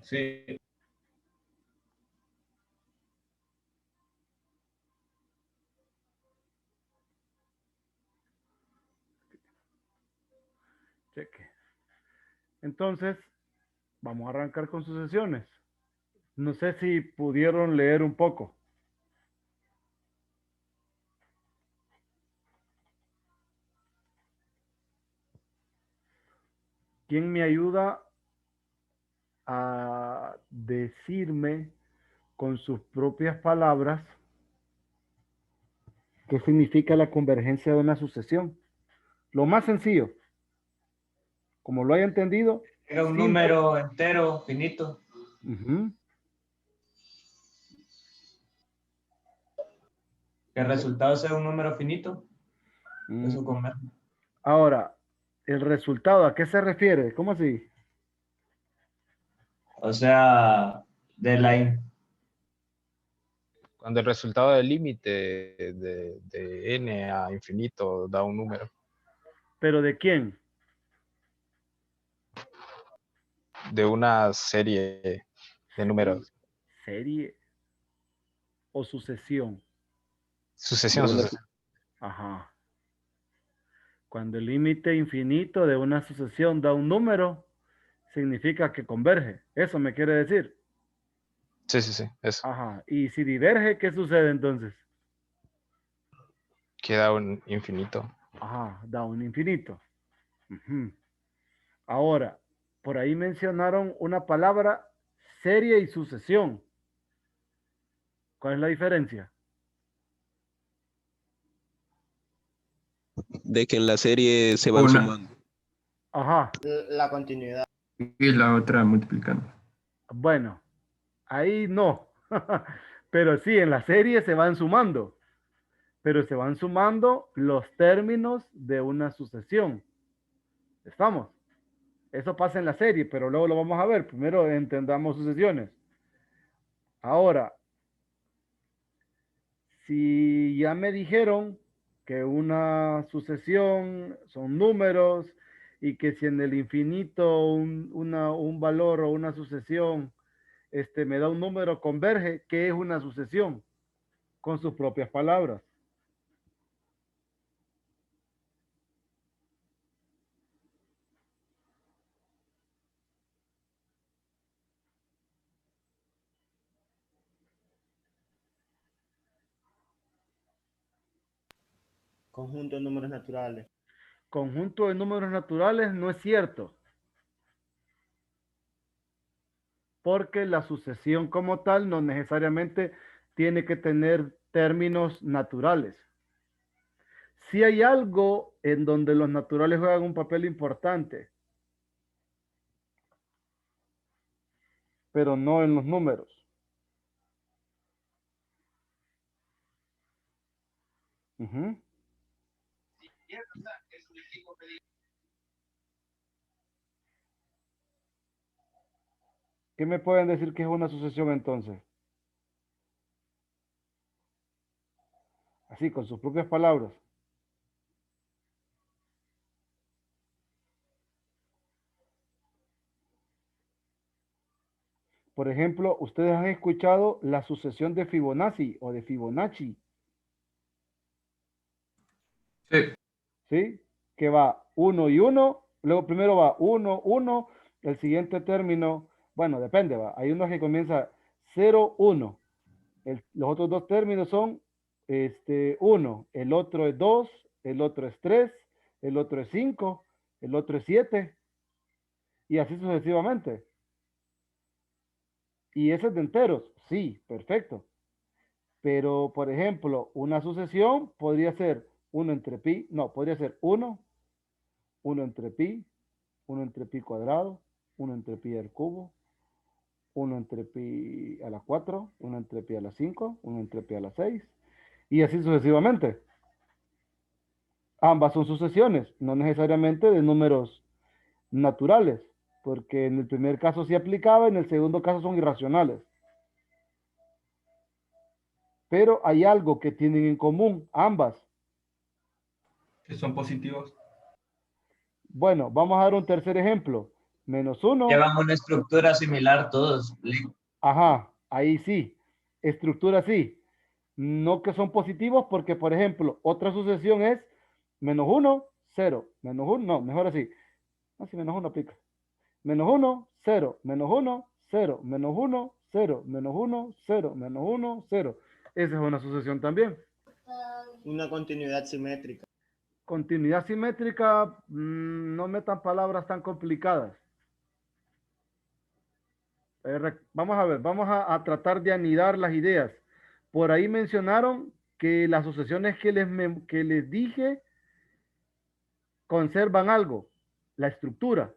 Sí. Cheque. Entonces, vamos a arrancar con sucesiones. No sé si pudieron leer un poco. ¿Quién me ayuda a decirme con sus propias palabras qué significa la convergencia de una sucesión? Lo más sencillo, como lo haya entendido, Era un simple. número entero, finito. Uh-huh. Que el resultado sea un número finito. Eso converge. Ahora, el resultado, ¿a qué se refiere? ¿Cómo así? O sea, de la... Cuando el resultado del límite de n a infinito da un número. ¿Pero de quién? De una serie de números. ¿Serie o sucesión? Sucesión, sucesión. Ajá. Cuando el límite infinito de una sucesión da un número, significa que converge. Eso me quiere decir. Sí, sí, sí, eso. Ajá. Y si diverge, ¿qué sucede entonces? Queda un infinito. Ajá, da un infinito. Ujú. Ahora, por ahí mencionaron una palabra, serie y sucesión. ¿Cuál es la diferencia? De que en la serie se van sumando. Ajá. La continuidad. Y la otra multiplicando. Bueno, ahí no. Pero sí, en la serie se van sumando. Pero se van sumando los términos de una sucesión. ¿Estamos? Eso pasa en la serie, pero luego lo vamos a ver. Primero entendamos sucesiones. Ahora, si ya me dijeron que una sucesión son números y que si en el infinito un valor o una sucesión me da un número, converge, ¿qué es una sucesión? Con sus propias palabras. Conjunto de números naturales. Conjunto de números naturales no es cierto, porque la sucesión como tal no necesariamente tiene que tener términos naturales. Sí hay algo en donde los naturales juegan un papel importante, pero no en los números. Uh-huh. ¿Qué me pueden decir que es una sucesión entonces? Así, con sus propias palabras. Por ejemplo, ustedes han escuchado la sucesión de Fibonacci o de Fibonacci. Sí. ¿Sí? Que va 1 y 1, luego primero va 1, 1, el siguiente término, bueno, depende, va. Hay uno que comienza 0, 1. Los otros dos términos son 1, el otro es 2, el otro es 3, el otro es 5, el otro es 7, y así sucesivamente. Y ese es de enteros, sí, perfecto. Pero, por ejemplo, una sucesión podría ser 1 entre pi, no, podría ser 1, 1 entre pi, 1 entre pi cuadrado, 1 entre pi al cubo, 1 entre pi a la 4, 1 entre pi a la 5, 1 entre pi a la 6, y así sucesivamente. Ambas son sucesiones, no necesariamente de números naturales, porque en el primer caso sí aplicaba, en el segundo caso son irracionales. Pero hay algo que tienen en común ambas. Que son positivos. Bueno, vamos a dar un tercer ejemplo. Menos 1. Llevan una estructura similar todos. Ajá, ahí sí. Estructura sí. No que son positivos porque, por ejemplo, otra sucesión es menos 1, 0. Menos 1, no, mejor así. Así menos 1 aplica. Menos 1, 0. Menos 1, 0. Menos 1, 0. Menos 1, 0. Menos 1, 0. Esa es una sucesión también. Una continuidad simétrica. Continuidad simétrica, no metan palabras tan complicadas. Vamos a ver, vamos a tratar de anidar las ideas. Por ahí mencionaron que las sucesiones que les dije conservan algo, la estructura.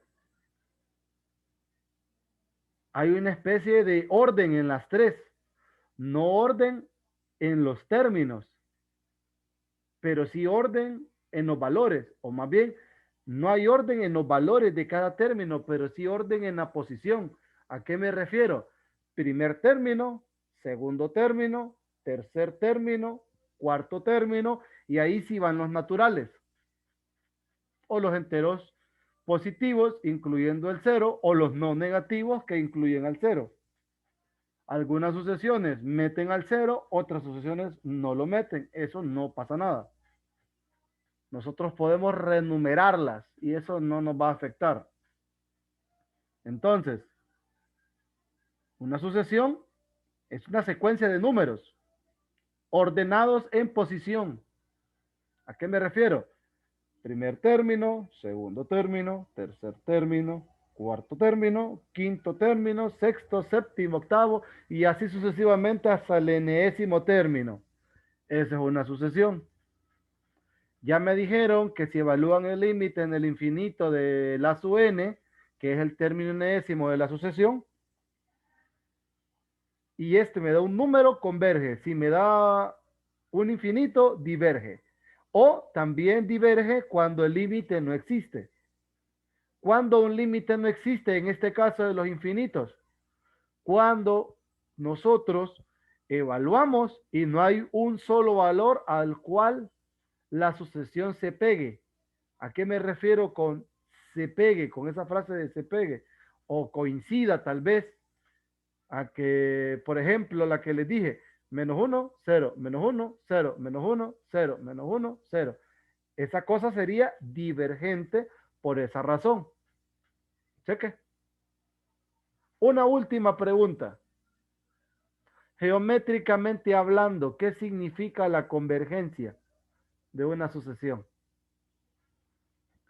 Hay una especie de orden en las tres, no orden en los términos, pero sí orden en los valores, o más bien, no hay orden en los valores de cada término, pero sí orden en la posición. ¿A qué me refiero? Primer término, segundo término, tercer término, cuarto término, y ahí sí van los naturales, o los enteros positivos, incluyendo el cero, o los no negativos que incluyen al cero. Algunas sucesiones meten al cero, otras sucesiones no lo meten. Eso no pasa nada. Nosotros podemos renumerarlas y eso no nos va a afectar. Entonces, una sucesión es una secuencia de números ordenados en posición. ¿A qué me refiero? Primer término, segundo término, tercer término, cuarto término, quinto término, sexto, séptimo, octavo y así sucesivamente hasta el enésimo término. Esa es una sucesión. Ya me dijeron que si evalúan el límite en el infinito de la sub n, que es el término enésimo de la sucesión, y este me da un número, converge. Si me da un infinito, diverge. O también diverge cuando el límite no existe. Cuando un límite no existe, en este caso de los infinitos, cuando nosotros evaluamos y no hay un solo valor al cual la sucesión se pegue. ¿A qué me refiero con se pegue? Con esa frase de se pegue. O coincida tal vez a que, por ejemplo, la que les dije, menos 1, 0, menos 1, 0, menos 1, 0, menos 1, 0. Esa cosa sería divergente por esa razón. Cheque. Una última pregunta. Geométricamente hablando, ¿qué significa la convergencia de una sucesión?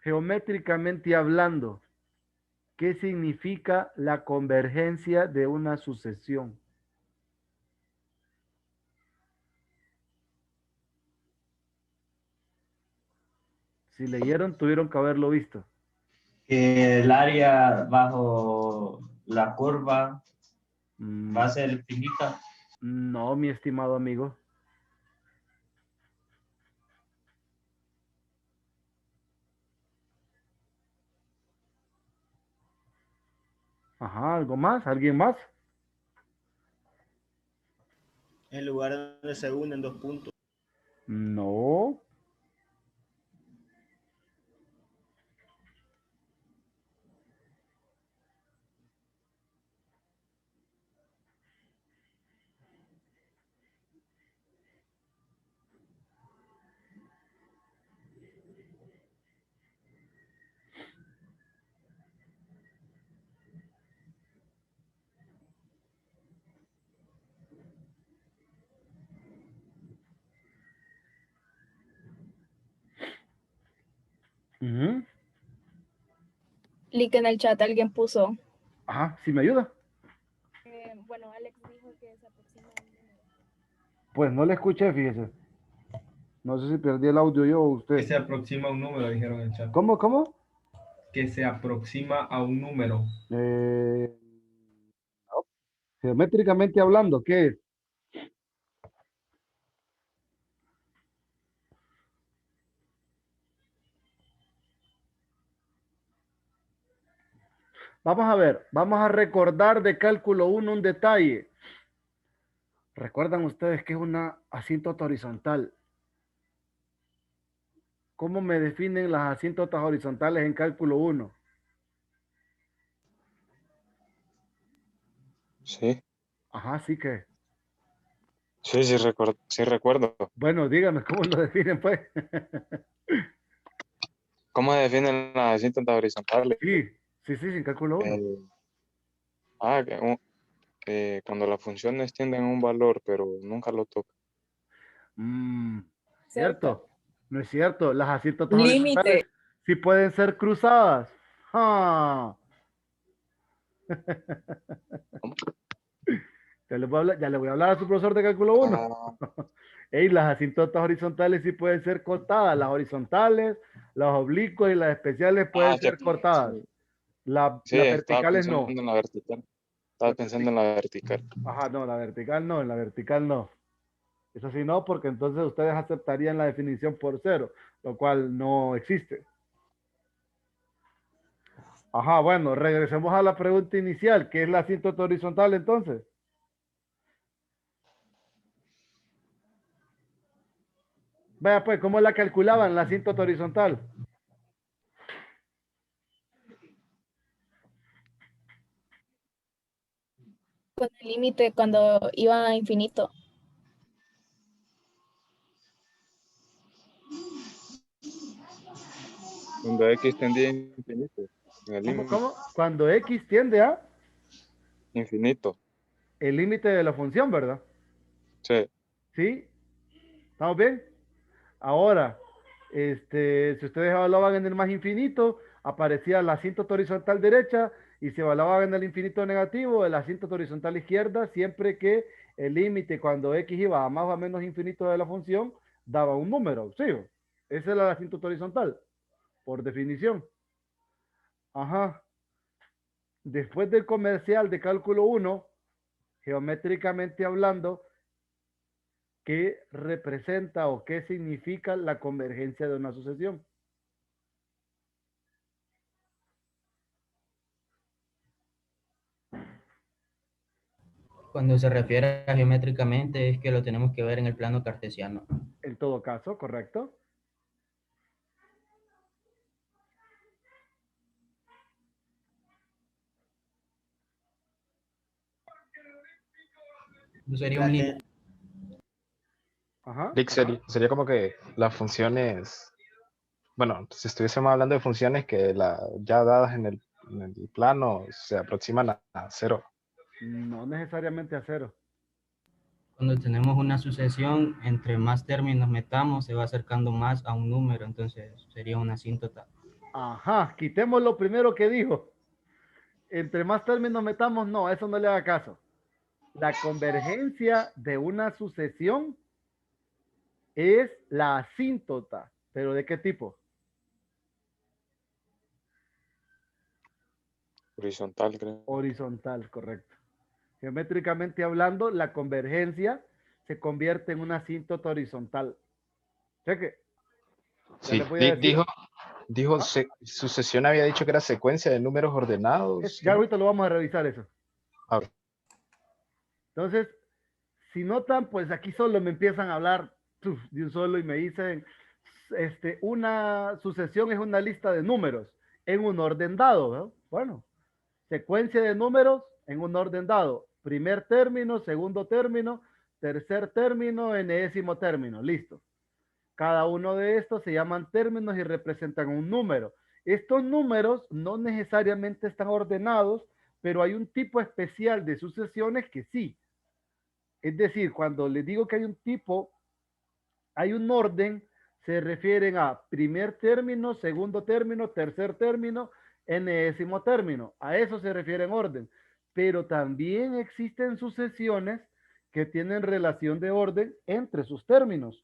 Geométricamente hablando, ¿qué significa la convergencia de una sucesión? Si leyeron, tuvieron que haberlo visto. Que el área bajo la curva va a ser finita. No, mi estimado amigo. Ajá, ¿algo más? ¿Alguien más? El lugar donde se unen dos puntos. No. Ujú. Link en el chat, alguien puso. Ajá, ¿sí me ayuda? Bueno, Alex dijo que se aproxima a un número. Pues no le escuché, fíjese. No sé si perdí el audio yo o Que usted. se aproxima a un número, dijeron en el chat. ¿Cómo, cómo? Que se aproxima a un número. No. Geométricamente hablando, ¿qué es? Vamos a ver, vamos a recordar de cálculo 1 un detalle. ¿Recuerdan ustedes que es una asíntota horizontal? ¿Cómo me definen las asíntotas horizontales en cálculo 1? Sí, Ajá, sí que. sí recuerdo. Bueno, dígame cómo lo definen, pues. ¿Cómo se definen las asíntotas horizontales? Sí, sí, sí, sin cálculo 1. Eh, que cuando las funciones tienden a un valor, pero nunca lo tocan. Cerca. Cierto, no es cierto. Las asíntotas horizontales Límite. sí pueden ser cruzadas. Ah, ¿Cómo? ya le voy a hablar a su profesor de cálculo 1. Ah, Ey, las asíntotas horizontales sí pueden ser cortadas. Las horizontales, las oblicuas y las especiales pueden ya, ser cortadas. sí, sí, Las estaba verticales pensando no. en la vertical. Estaba pensando en la vertical. Ajá, no, la vertical no, en la vertical no. Eso sí no, porque entonces ustedes aceptarían la definición por cero, lo cual no existe. Ajá, bueno, regresemos a la pregunta inicial, ¿qué es la asíntota horizontal entonces? Vea pues, ¿cómo la calculaban la asíntota horizontal? Con el límite cuando iba a infinito. Cuando X tendía a infinito. En el ¿Cómo, límite. cómo? Cuando X tiende a Infinito. el límite de la función, ¿verdad? Sí. ¿Sí? ¿Estamos bien? Ahora, si ustedes evaluaban en el más infinito, aparecía la asíntota horizontal derecha y si evaluaban en el infinito negativo, la asíntota horizontal izquierda, siempre que el límite cuando x iba a más o menos infinito de la función, daba un número, ¿sí? Esa es la asíntota horizontal, por definición. Ajá. Después del comercial de cálculo 1, geométricamente hablando, ¿qué representa o qué significa la convergencia de una sucesión? Cuando se refiere a geométricamente es que lo tenemos que ver en el plano cartesiano. En todo caso, ¿correcto? Sería un límite. Ajá. Rick, sería como que las funciones, bueno, si estuviésemos hablando de funciones que ya dadas en el plano se aproximan a cero. No necesariamente a cero. Cuando tenemos una sucesión, entre más términos metamos, se va acercando más a un número, entonces sería una asíntota. Ajá, quitemos lo primero que dijo. Entre más términos metamos, no, eso no le haga caso. La convergencia de una sucesión es la asíntota. ¿Pero de qué tipo? Horizontal, creo. Horizontal, correcto. Geométricamente hablando, la convergencia se convierte en una asíntota horizontal. Cheque. Ya Sí, les voy a decir. dijo, Ah, sucesión había dicho que era secuencia de números ordenados, ya ¿no? ahorita lo vamos a revisar eso. A ver. Entonces, si notan, pues aquí solo me empiezan a hablar de un solo y me dicen, una sucesión es una lista de números en un orden dado, ¿no? Bueno, secuencia de números en un orden dado. Primer término, segundo término, tercer término, enésimo término. Listo. Cada uno de estos se llaman términos y representan un número. Estos números no necesariamente están ordenados, pero hay un tipo especial de sucesiones que sí. Es decir, cuando les digo que hay un tipo, hay un orden, se refieren a primer término, segundo término, tercer término, enésimo término. A eso se refiere en orden. Pero también existen sucesiones que tienen relación de orden entre sus términos.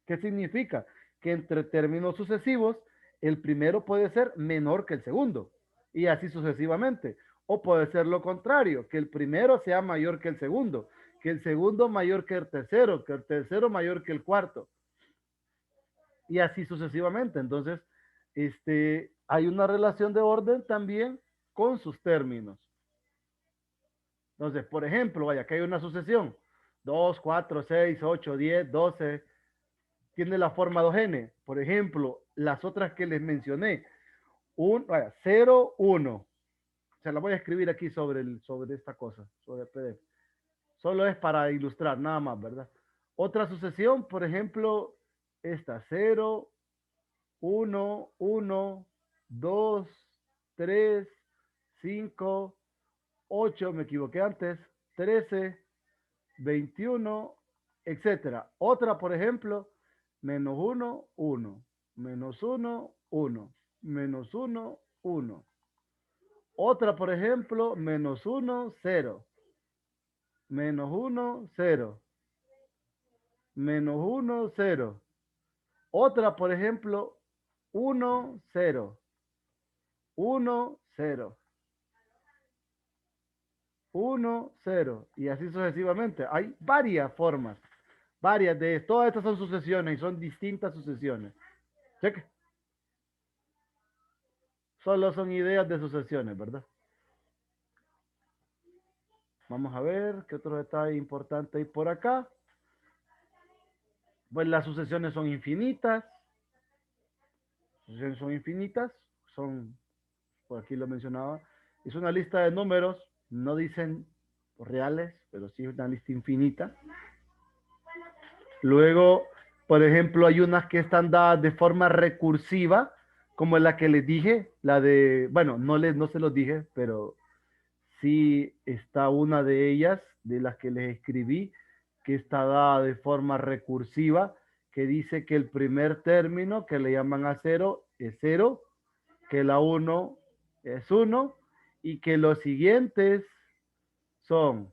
¿Qué significa? Que entre términos sucesivos, el primero puede ser menor que el segundo y así sucesivamente. O puede ser lo contrario, que el primero sea mayor que el segundo mayor que el tercero mayor que el cuarto y así sucesivamente. Entonces, hay una relación de orden también con sus términos. Entonces, por ejemplo, vaya, que hay una sucesión. 2, 4, 6, 8, 10, 12, tiene la forma 2n. Por ejemplo, las otras que les mencioné, 0, 1, Se la voy a escribir aquí sobre esta cosa, sobre el PDF. Solo es para ilustrar, nada más, ¿verdad? Otra sucesión, por ejemplo, esta, 0, 1, 1, 2, 3, 5, 8, me equivoqué antes, 13, 21, etcétera. Otra, por ejemplo, menos 1, 1, menos 1, 1, menos 1, 1. Otra, por ejemplo, menos 1, 0, menos 1, 0, menos 1, 0. Otra, por ejemplo, 1, 0, 1, 0, 1, 0, y así sucesivamente. Hay varias formas, varias de esto. Todas estas son sucesiones y son distintas sucesiones. Cheque. Solo son ideas de sucesiones, ¿verdad? Vamos a ver qué otro detalle importante hay por acá. Pues las sucesiones son infinitas. Sucesiones son infinitas. Son, por aquí lo mencionaba. Es una lista de números. No dicen reales, pero sí es una lista infinita. Luego, por ejemplo, hay unas que están dadas de forma recursiva, como la que les dije, la de, bueno, no se los dije, pero sí está una de ellas, de las que les escribí, que está dada de forma recursiva, que dice que el primer término que le llaman a 0 es 0, que la 1 es 1 y que los siguientes son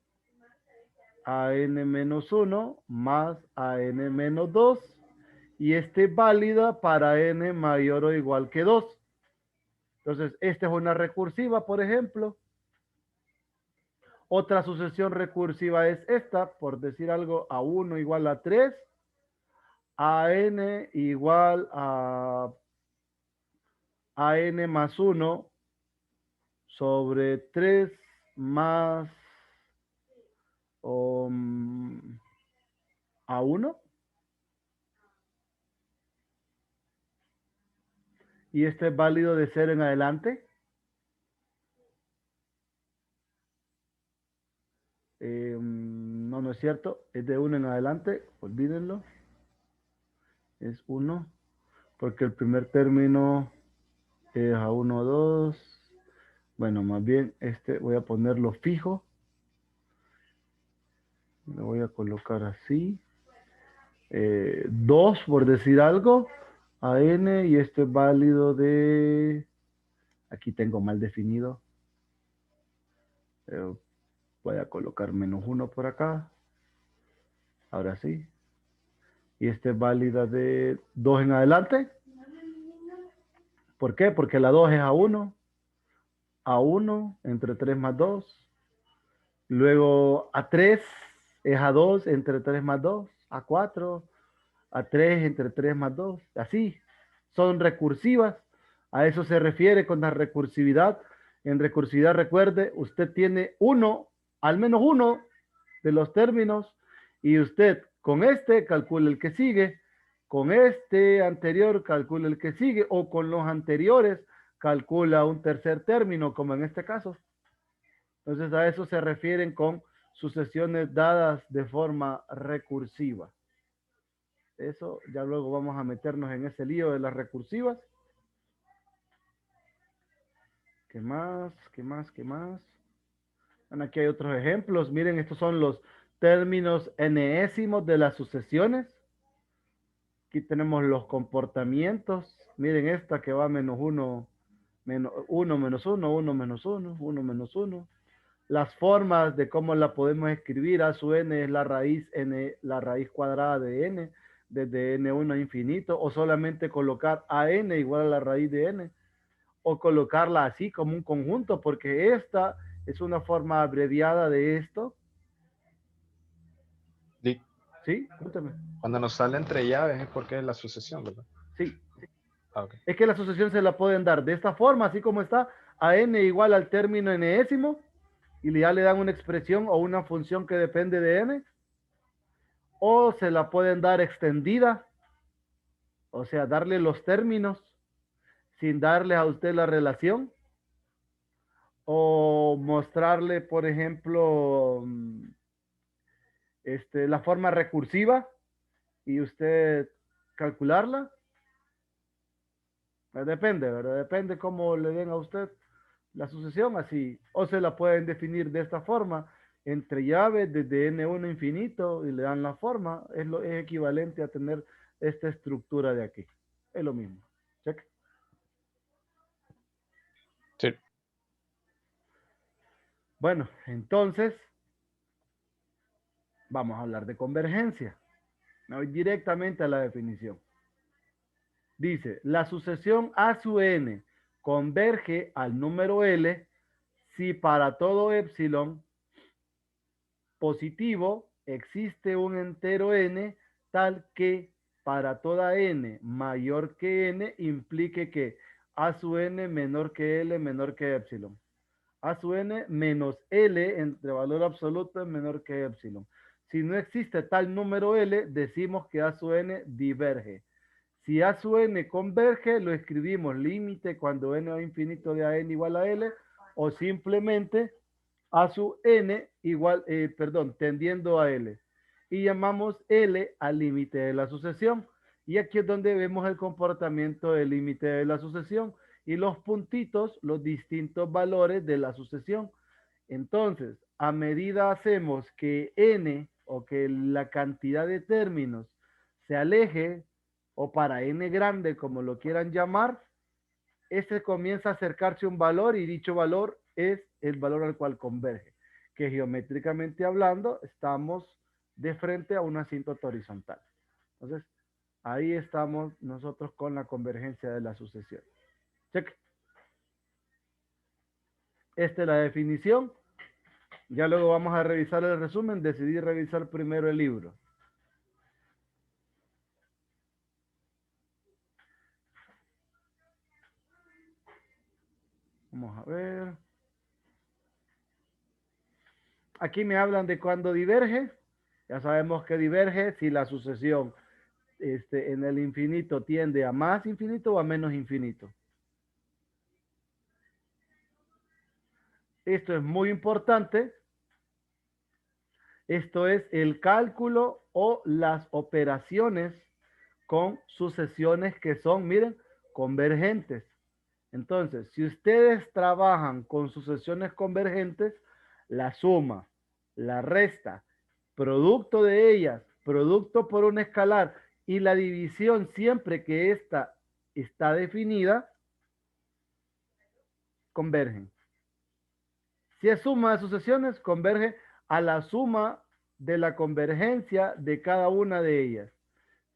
AN-1 más AN-2 y este es válida para N mayor o igual que 2. Entonces, esta es una recursiva, por ejemplo. Otra sucesión recursiva es esta, por decir algo, A1 igual a 3, AN igual a AN más 1 sobre 3 más A1. Y este es válido de 0 en adelante. No es cierto. Es de 1 en adelante. Olvídenlo. Es 1. Porque el primer término es A1, 2. Bueno, más bien este voy a ponerlo fijo. Lo voy a colocar así. 2 por decir algo. A n y esto es válido de... Aquí tengo mal definido. Voy a colocar menos 1 por acá. Ahora sí. Y este es válida de 2 en adelante. ¿Por qué? Porque la 2 es A1. A1 entre 3 más 2. Luego A3 es A2 entre 3 más 2. A4, A3 entre 3 más 2. Así. Son recursivas. A eso se refiere con la recursividad. En recursividad, recuerde, usted tiene al menos uno de los términos y usted con este calcula el que sigue, con este anterior calcula el que sigue o con los anteriores calcula un tercer término, como en este caso. Entonces a eso se refieren con sucesiones dadas de forma recursiva. Eso ya luego vamos a meternos en ese lío de las recursivas. ¿Qué más? ¿Qué más? ¿Qué más? Bueno, aquí hay otros ejemplos. Miren, estos son los términos enésimos de las sucesiones. Aquí tenemos los comportamientos. Miren esta que va menos 1, menos 1, menos 1, 1, menos 1, 1, menos 1. Las formas de cómo la podemos escribir. A sub n es la raíz n, la raíz cuadrada de n, desde n1 a infinito, o solamente colocar a n igual a la raíz de n, o colocarla así como un conjunto, porque esta es una forma abreviada de esto. ¿Sí? Cuéntame. Cuando nos sale entre llaves es porque es la sucesión, ¿verdad? Sí. Ah, okay. Es que la sucesión se la pueden dar de esta forma, así como está, a n igual al término enésimo, y ya le dan una expresión o una función que depende de n, o se la pueden dar extendida, o sea, darle los términos sin darle a usted la relación, O mostrarle, por ejemplo, la forma recursiva y usted calcularla. Depende, ¿verdad? Depende cómo le den a usted la sucesión, así. O se la pueden definir de esta forma, entre llaves desde N1 infinito y le dan la forma. Es equivalente a tener esta estructura de aquí. Es lo mismo. Check. Sí. Bueno, entonces, vamos a hablar de convergencia. Me voy directamente a la definición. Dice, la sucesión A sub n converge al número L si para todo epsilon positivo existe un entero n tal que para toda n mayor que n implique que A sub n menor que L menor que epsilon. A sub n menos L entre valor absoluto es menor que epsilon. Si no existe tal número L, decimos que A sub n diverge. Si A sub n converge, lo escribimos límite cuando n va infinito de a n igual a L, o simplemente A sub n igual, tendiendo a L. Y llamamos L al límite de la sucesión. Y aquí es donde vemos el comportamiento del límite de la sucesión y los puntitos, los distintos valores de la sucesión. Entonces, a medida hacemos que n o que la cantidad de términos se aleje, o para n grande, como lo quieran llamar, ese comienza a acercarse a un valor y dicho valor es el valor al cual converge, que geométricamente hablando estamos de frente a una asíntota horizontal. Entonces, ahí estamos nosotros con la convergencia de la sucesión. Check. Esta es la definición. Ya luego vamos a revisar el resumen. Decidí revisar primero el libro. Vamos a ver. Aquí me hablan de cuando diverge. Ya sabemos que diverge si la sucesión en el infinito tiende a más infinito o a menos infinito. Esto es muy importante. Esto es el cálculo o las operaciones con sucesiones que son, miren, convergentes. Entonces, si ustedes trabajan con sucesiones convergentes, la suma, la resta, producto de ellas, producto por un escalar y la división siempre que ésta está definida, convergen. Si es suma de sucesiones, converge a la suma de la convergencia de cada una de ellas.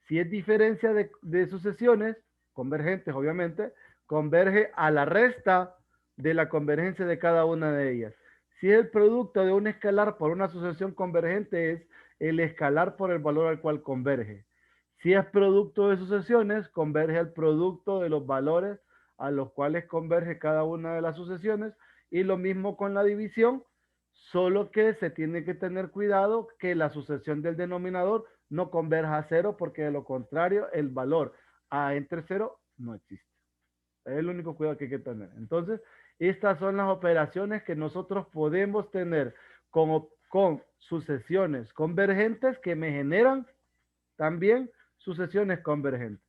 Si es diferencia de sucesiones, convergentes obviamente, converge a la resta de la convergencia de cada una de ellas. Si es el producto de un escalar por una sucesión convergente, es el escalar por el valor al cual converge. Si es producto de sucesiones, converge al producto de los valores a los cuales converge cada una de las sucesiones. Y lo mismo con la división, solo que se tiene que tener cuidado que la sucesión del denominador no converja a cero, porque de lo contrario el valor a entre cero no existe. Es el único cuidado que hay que tener. Entonces, estas son las operaciones que nosotros podemos tener con sucesiones convergentes que me generan también sucesiones convergentes.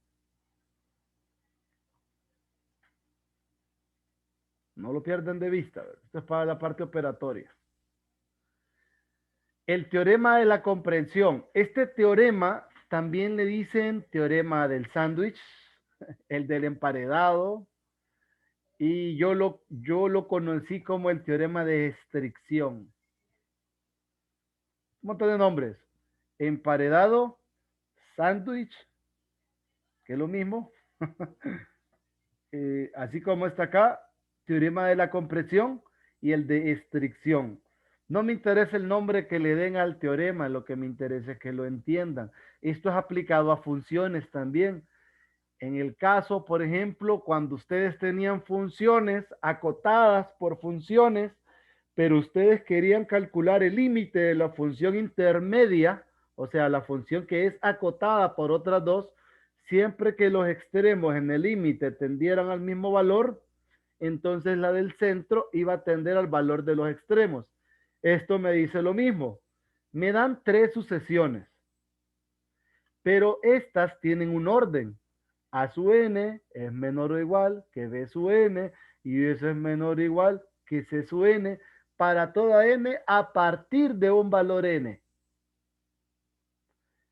No lo pierdan de vista. Esto es para la parte operatoria. El teorema de la comprensión. Este teorema también le dicen teorema del sándwich, el del emparedado, y yo lo conocí como el teorema de estricción. Un montón de nombres. Emparedado, sándwich, que es lo mismo. Así como está acá, teorema de la compresión y el de estricción. No me interesa el nombre que le den al teorema, lo que me interesa es que lo entiendan. Esto es aplicado a funciones también. En el caso, por ejemplo, cuando ustedes tenían funciones acotadas por funciones, pero ustedes querían calcular el límite de la función intermedia, o sea, la función que es acotada por otras dos, siempre que los extremos en el límite tendieran al mismo valor, entonces la del centro iba a tender al valor de los extremos. Esto me dice lo mismo. Me dan 3 sucesiones, pero estas tienen un orden. A sub n es menor o igual que b sub n, y eso es menor o igual que c sub n para toda n a partir de un valor n.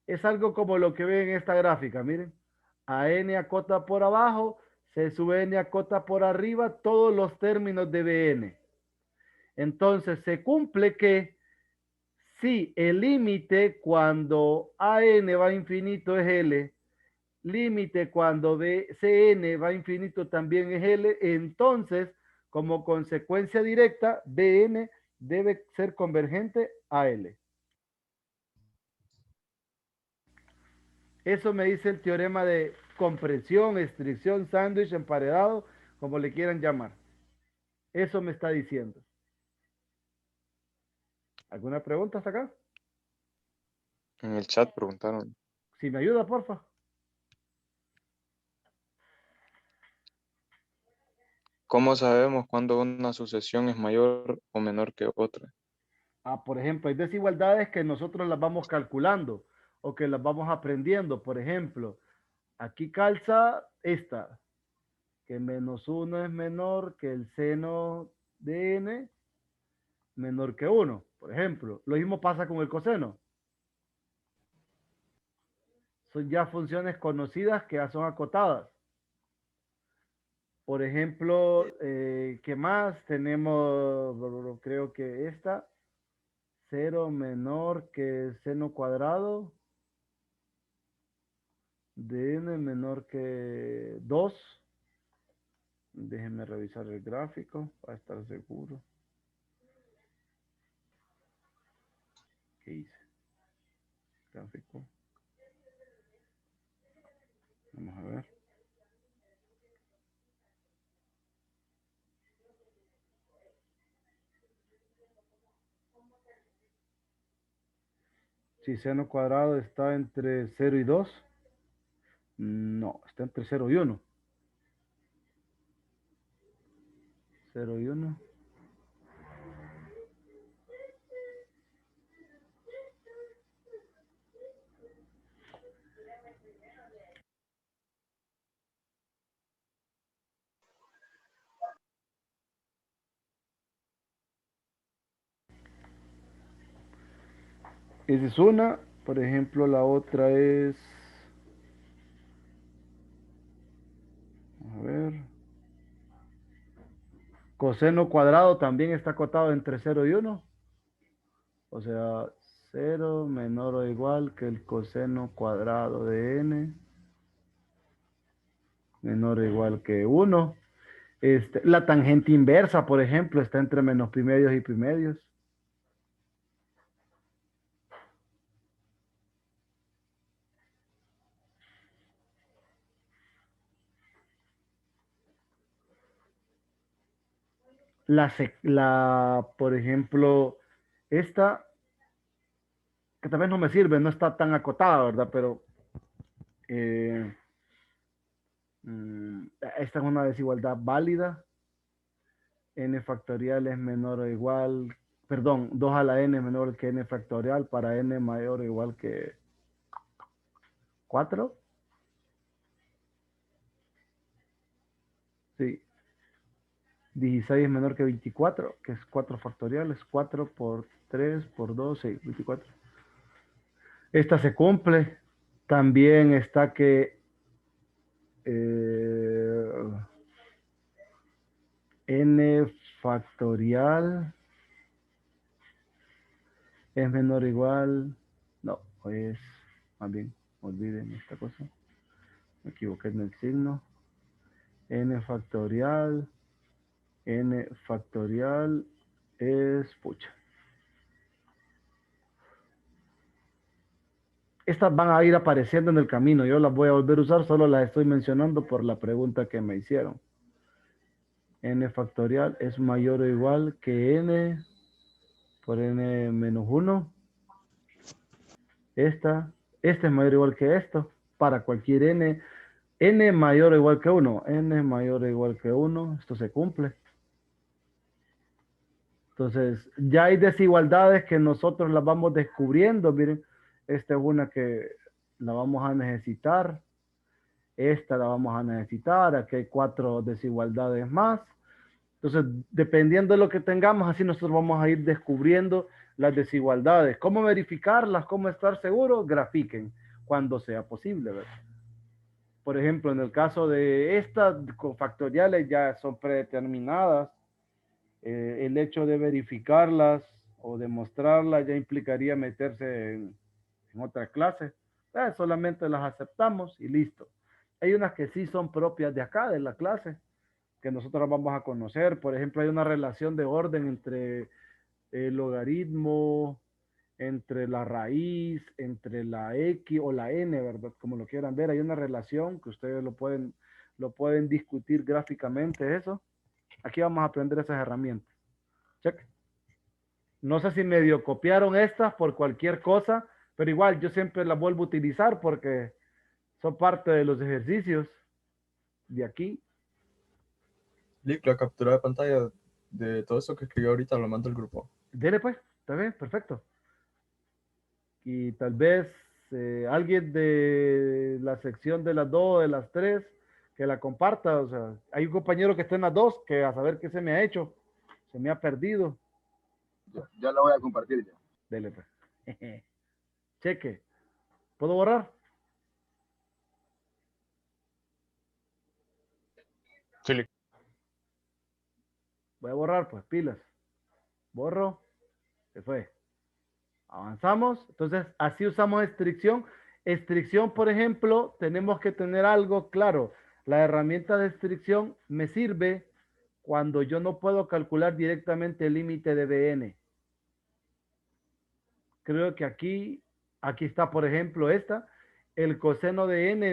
Es algo como lo que ven en esta gráfica, miren. A n acota por abajo, c sub n acota por arriba, todos los términos de bn. Entonces se cumple que si el límite cuando an va a infinito es L, límite cuando Cn va a infinito también es L, entonces como consecuencia directa Bn debe ser convergente a L. Eso me dice el teorema de compresión, estricción, sándwich, emparedado, como le quieran llamar. Eso me está diciendo. ¿Alguna pregunta hasta acá? En el chat preguntaron. Si me ayuda, porfa. ¿Cómo sabemos cuándo una sucesión es mayor o menor que otra? Por ejemplo, hay desigualdades que nosotros las vamos calculando o que las vamos aprendiendo. Por ejemplo, aquí calza esta, que -1 es menor que el seno de n menor que 1. Por ejemplo, lo mismo pasa con el coseno. Son ya funciones conocidas que ya son acotadas. Por ejemplo, ¿qué más? Tenemos, creo que esta, 0 menor que seno cuadrado de n menor que 2. Déjenme revisar el gráfico para estar seguro. ¿Qué hice? Gráfico. Vamos a ver. Si seno cuadrado está entre 0 y 2. No, está entre 0 y 1. 0 y 1. Esa es una. Por ejemplo, la otra es... A ver. Coseno cuadrado también está acotado entre 0 y 1. O sea, 0 menor o igual que el coseno cuadrado de n. Menor o igual que 1. La tangente inversa, por ejemplo, está entre menos primedios y primedios. Por ejemplo, esta, que tal vez no me sirve, no está tan acotada, ¿verdad? Pero esta es una desigualdad válida. N factorial es menor o igual, perdón, 2 a la n es menor que n factorial para n mayor o igual que 4. Sí. 16 es menor que 24, que es 4 factorial, es 4 por 3 por 2, 6, 24. Esta se cumple. También está que n factorial es menor o igual, no, es, más bien, olviden esta cosa, me equivoqué en el signo. N factorial es, pucha. Estas van a ir apareciendo en el camino, yo las voy a volver a usar, solo las estoy mencionando por la pregunta que me hicieron. N factorial es mayor o igual que n por n menos 1. Este es mayor o igual que esto, para cualquier n. n mayor o igual que 1. N mayor o igual que 1. Esto se cumple. Entonces, ya hay desigualdades que nosotros las vamos descubriendo. Miren, esta es una que la vamos a necesitar. Esta la vamos a necesitar. Aquí hay 4 desigualdades más. Entonces, dependiendo de lo que tengamos, así nosotros vamos a ir descubriendo las desigualdades. ¿Cómo verificarlas? ¿Cómo estar seguros? Grafiquen cuando sea posible, ¿verdad? Por ejemplo, en el caso de estas cofactoriales ya son predeterminadas. El hecho de verificarlas o demostrarlas ya implicaría meterse en otra clase. Solamente las aceptamos y listo. Hay unas que sí son propias de acá, de la clase, que nosotros vamos a conocer. Por ejemplo, hay una relación de orden entre el logaritmo, entre la raíz, entre la X o la N, ¿verdad? Como lo quieran ver, hay una relación que ustedes lo pueden discutir gráficamente eso. Aquí vamos a aprender esas herramientas. Check. No sé si medio copiaron estas por cualquier cosa, pero igual yo siempre las vuelvo a utilizar porque son parte de los ejercicios de aquí. Lick, la captura de pantalla de todo eso que escribió ahorita lo mando al grupo. Dele pues, está bien, perfecto. Y tal vez alguien de la sección de las 2, de las 3, que la comparta. O sea, hay un compañero que está en las 2, que a saber qué se me ha hecho. Se me ha perdido. Ya la voy a compartir ya. Dele pues. Cheque. ¿Puedo borrar? Sí. Voy a borrar pues, pilas. Borro. Se fue. Avanzamos. Entonces, así usamos estricción. Estricción, por ejemplo, tenemos que tener algo claro. La herramienta de estricción me sirve cuando yo no puedo calcular directamente el límite de Bn. Creo que aquí está, por ejemplo, esta. El coseno de n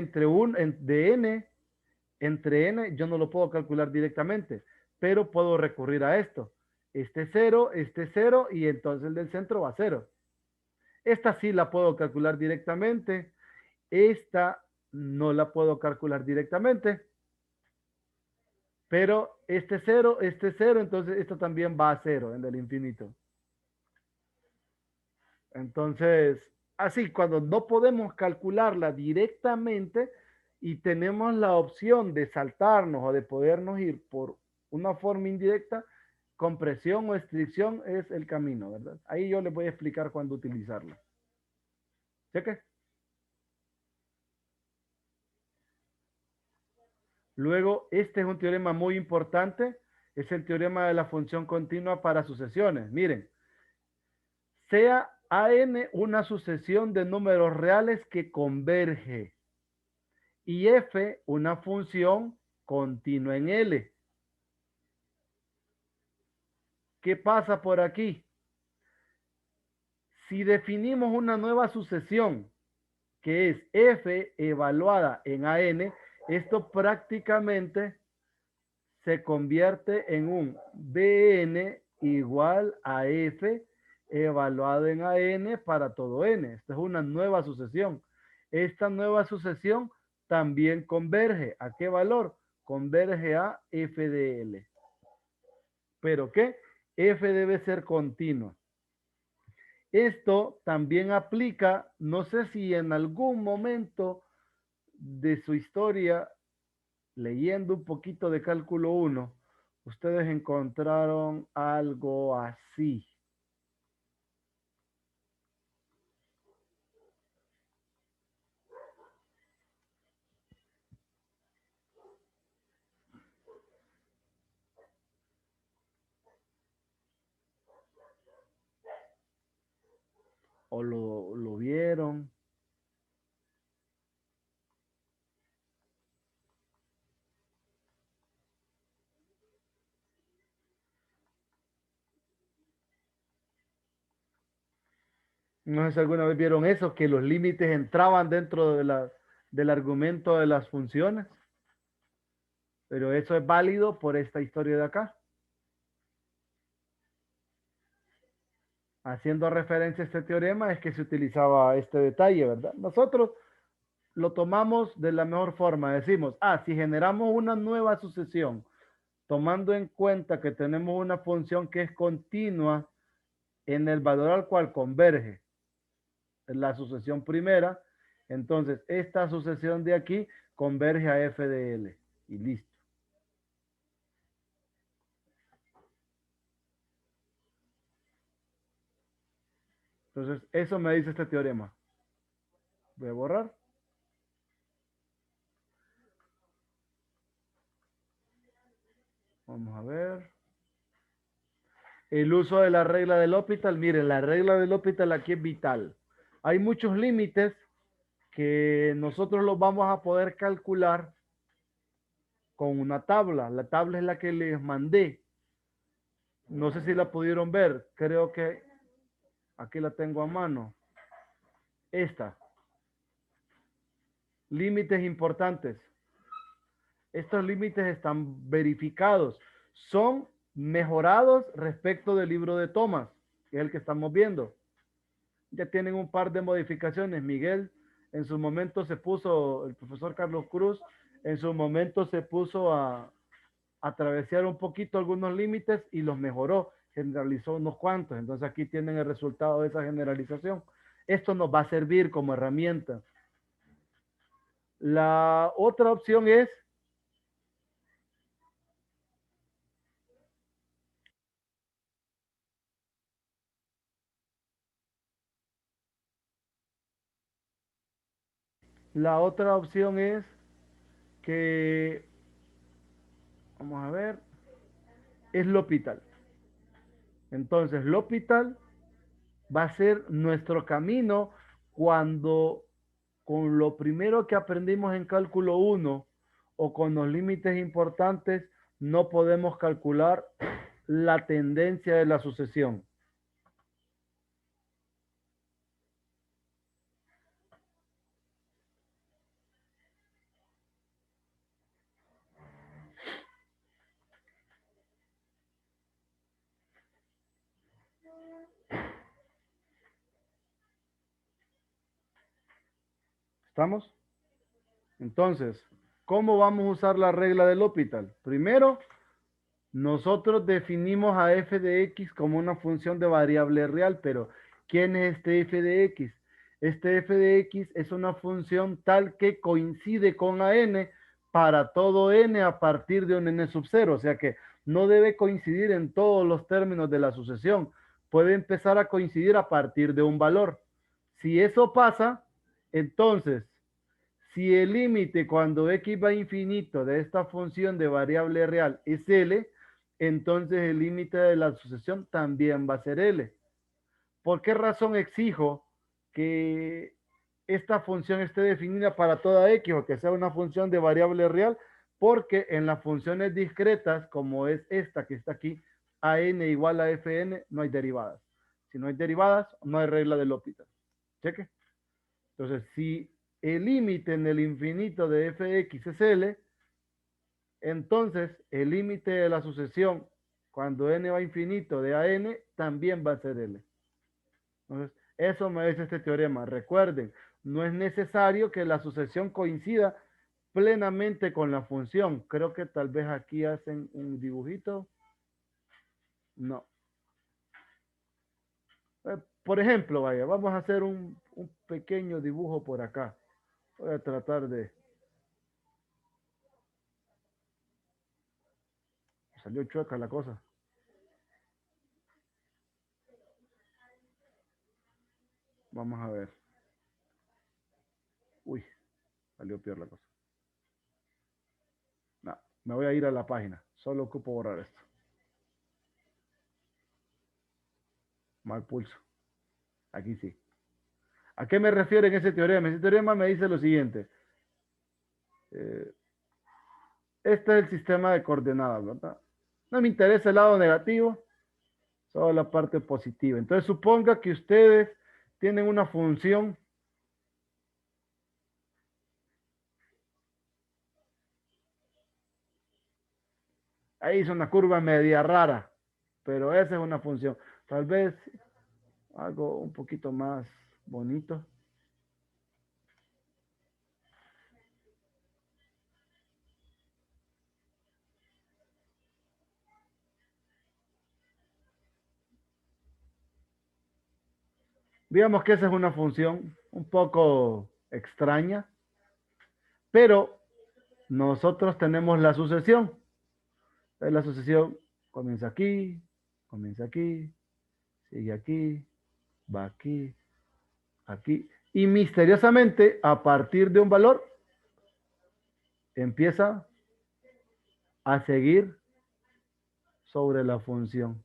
entre n, yo no lo puedo calcular directamente, pero puedo recurrir a esto. Este 0 y entonces el del centro va a 0. Esta sí la puedo calcular directamente. Esta no la puedo calcular directamente. Pero este 0, entonces esto también va a 0 en el infinito. Entonces, así, cuando no podemos calcularla directamente y tenemos la opción de saltarnos o de podernos ir por una forma indirecta, compresión o estricción es el camino, ¿verdad? Ahí yo les voy a explicar cuándo utilizarlo. ¿Cheque? Luego, este es un teorema muy importante. Es el teorema de la función continua para sucesiones. Miren, sea AN una sucesión de números reales que converge y F una función continua en L. ¿Qué pasa por aquí? Si definimos una nueva sucesión que es F evaluada en AN, esto prácticamente se convierte en un Bn igual a F evaluado en AN para todo n. Esta es una nueva sucesión. Esta nueva sucesión también converge. ¿A qué valor? Converge a F de L. ¿Pero qué? F debe ser continua. Esto también aplica, no sé si en algún momento de su historia, leyendo un poquito de cálculo 1, ustedes encontraron algo así. O lo vieron. No sé si alguna vez vieron eso, que los límites entraban dentro de del argumento de las funciones. Pero eso es válido por esta historia de acá. Haciendo referencia a este teorema es que se utilizaba este detalle, ¿verdad? Nosotros lo tomamos de la mejor forma. Decimos, si generamos una nueva sucesión, tomando en cuenta que tenemos una función que es continua en el valor al cual converge la sucesión primera, entonces esta sucesión de aquí converge a f de L y listo. Entonces, eso me dice este teorema. Voy a borrar. Vamos a ver. El uso de la regla del L'Hopital. Miren, la regla del L'Hopital aquí es vital. Hay muchos límites que nosotros los vamos a poder calcular con una tabla. La tabla es la que les mandé. No sé si la pudieron ver. Creo que aquí la tengo a mano. Esta. Límites importantes. Estos límites están verificados. Son mejorados respecto del libro de Thomas, que es el que estamos viendo. Ya tienen un par de modificaciones. Miguel, en su momento se puso, el profesor Carlos Cruz, en su momento se puso a travesear un poquito algunos límites y los mejoró, generalizó unos cuantos. Entonces aquí tienen el resultado de esa generalización. Esto nos va a servir como herramienta. La otra opción es que, vamos a ver, es L'Hopital. Entonces, L'Hopital va a ser nuestro camino cuando con lo primero que aprendimos en cálculo 1 o con los límites importantes no podemos calcular la tendencia de la sucesión. ¿Estamos? Entonces, ¿cómo vamos a usar la regla del L'Hopital? Primero, nosotros definimos a f de x como una función de variable real, pero ¿quién es este f de x? Este f de x es una función tal que coincide con a n para todo n a partir de un n sub 0, o sea que no debe coincidir en todos los términos de la sucesión, puede empezar a coincidir a partir de un valor. Si eso pasa, entonces, si el límite cuando x va a infinito de esta función de variable real es L, entonces el límite de la sucesión también va a ser L. ¿Por qué razón exijo que esta función esté definida para toda x o que sea una función de variable real? Porque en las funciones discretas, como es esta que está aquí, an igual a fn, no hay derivadas. Si no hay derivadas, no hay regla del L'Hopital. ¿Cheque? Entonces, si el límite en el infinito de f de x es L, entonces el límite de la sucesión cuando n va a infinito de a n también va a ser L. Entonces, eso me dice este teorema. Recuerden, no es necesario que la sucesión coincida plenamente con la función. Creo que tal vez aquí hacen un dibujito. No. Por ejemplo, vaya, vamos a hacer un pequeño dibujo por acá. Voy a tratar de... Salió chueca la cosa. Vamos a ver. Uy, salió peor la cosa. No, me voy a ir a la página. Solo ocupo borrar esto. Mal pulso. Aquí sí. ¿A qué me refiero en ese teorema? Ese teorema me dice lo siguiente. Este es el sistema de coordenadas, ¿verdad? No me interesa el lado negativo, solo la parte positiva. Entonces suponga que ustedes tienen una función ahí hizo una curva media rara, pero esa es una función. Tal vez algo un poquito más bonito. Digamos que esa es una función un poco extraña, pero nosotros tenemos la sucesión. La sucesión comienza aquí, sigue aquí, va aquí, aquí. Y misteriosamente, a partir de un valor, empieza a seguir sobre la función.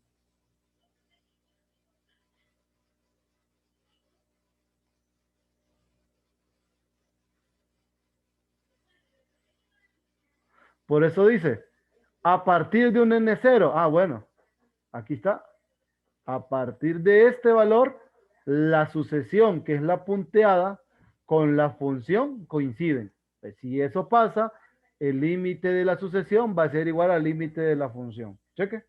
Por eso dice, a partir de un n0. Ah, bueno, aquí está. A partir de este valor, la sucesión, que es la punteada, con la función coinciden. Pues si eso pasa, el límite de la sucesión va a ser igual al límite de la función. Cheque.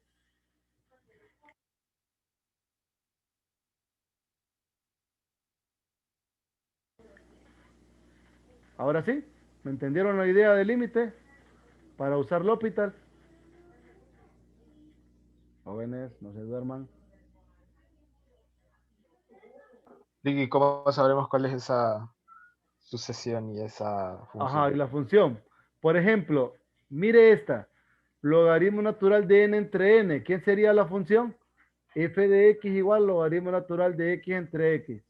Ahora sí, ¿me entendieron la idea del límite para usar L'Hopital? Jóvenes, no se duerman. ¿Y cómo sabremos cuál es esa sucesión y esa función? Ajá, y la función. Por ejemplo, mire esta. Logaritmo natural de n entre n. ¿Quién sería la función? F de x igual logaritmo natural de x entre x.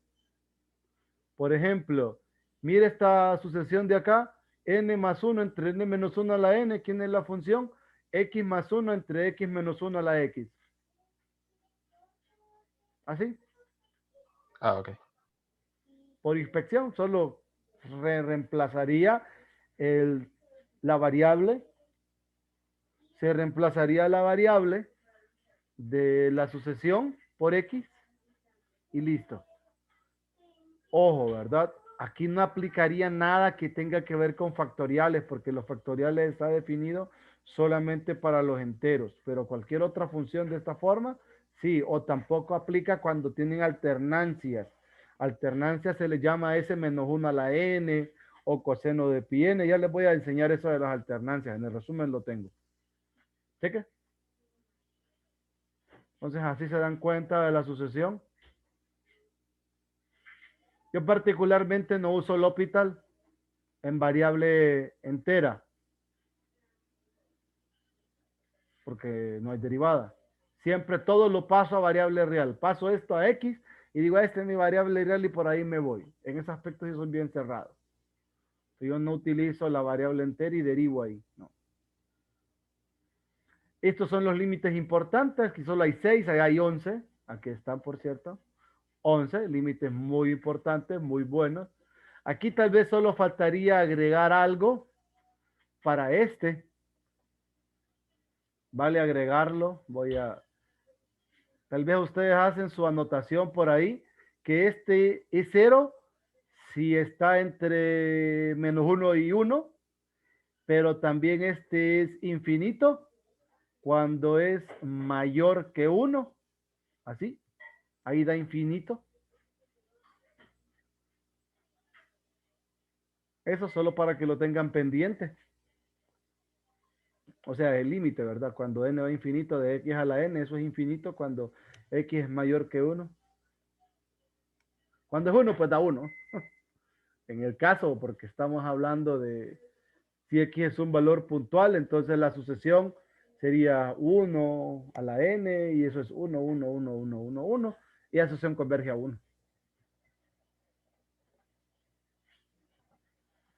Por ejemplo, mire esta sucesión de acá. N más 1 entre n menos 1 a la n. ¿Quién es la función? X más 1 entre x menos 1 a la x. ¿Así? Ah, ok. Por inspección, solo reemplazaría la variable. Se reemplazaría la variable de la sucesión por x y listo. Ojo, ¿verdad? Aquí no aplicaría nada que tenga que ver con factoriales, porque los factoriales está definido solamente para los enteros, pero cualquier otra función de esta forma, sí, o tampoco aplica cuando tienen alternancias. Alternancia se le llama S menos 1 a la n o coseno de pi n. Ya les voy a enseñar eso de las alternancias. En el resumen lo tengo. ¿Cheque? Entonces así se dan cuenta de la sucesión. Yo particularmente no uso L'Hopital en variable entera, porque no hay derivada. Siempre todo lo paso a variable real. Paso esto a x y digo, esta es mi variable real y por ahí me voy. En ese aspecto sí soy bien cerrado. Yo no utilizo la variable entera y derivo ahí. No. Estos son los límites importantes. Aquí solo hay 6, allá hay 11. Aquí están, por cierto. 11, límites muy importantes, muy buenos. Aquí tal vez solo faltaría agregar algo para este. Vale agregarlo. Tal vez ustedes hacen su anotación por ahí, que este es 0 si está entre menos 1 y 1, pero también este es infinito cuando es mayor que 1. Así, ahí da infinito. Eso solo para que lo tengan pendiente. O sea, el límite, ¿verdad? Cuando n va a infinito de x a la n, eso es infinito cuando x es mayor que 1. Cuando es 1, pues da 1. En el caso, porque estamos hablando de si x es un valor puntual, entonces la sucesión sería 1 a la n y eso es 1, 1, 1, 1, 1, 1 y la sucesión converge a 1.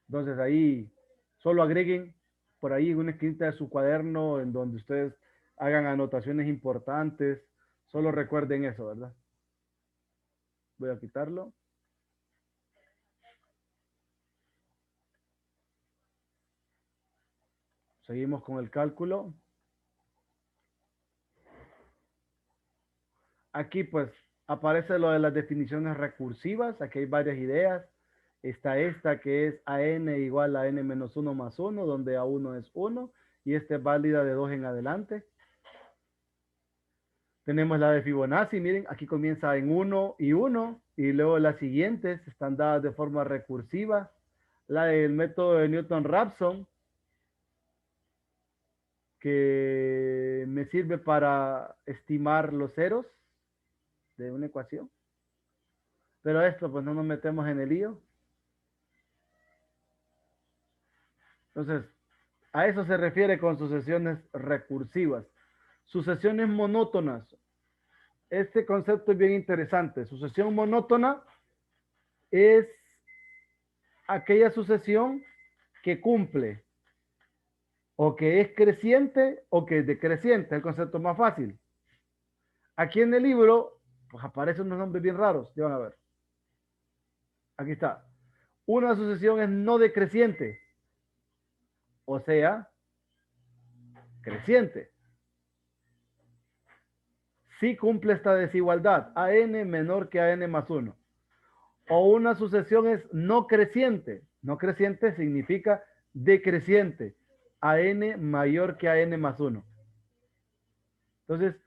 Entonces ahí solo agreguen por ahí una escrita de su cuaderno en donde ustedes hagan anotaciones importantes. Solo recuerden eso, ¿verdad? Voy a quitarlo. Seguimos con el cálculo. Aquí pues aparece lo de las definiciones recursivas. Aquí hay varias ideas. Está esta que es AN igual a N menos 1 más 1, donde A1 es 1. Y esta es válida de 2 en adelante. Tenemos la de Fibonacci. Miren, aquí comienza en 1 y 1. Y luego las siguientes están dadas de forma recursiva. La del método de Newton-Raphson, que me sirve para estimar los ceros de una ecuación. Pero esto, pues no nos metemos en el lío. Entonces, a eso se refiere con sucesiones recursivas. Sucesiones monótonas. Este concepto es bien interesante. Sucesión monótona es aquella sucesión que cumple o que es creciente o que es decreciente. El concepto más fácil. Aquí en el libro, pues aparecen unos nombres bien raros. Ya van a ver. Aquí está. Una sucesión es no decreciente. O sea, creciente. Si cumple esta desigualdad, AN menor que AN más 1. O una sucesión es no creciente. No creciente significa decreciente. AN mayor que AN más 1. Entonces,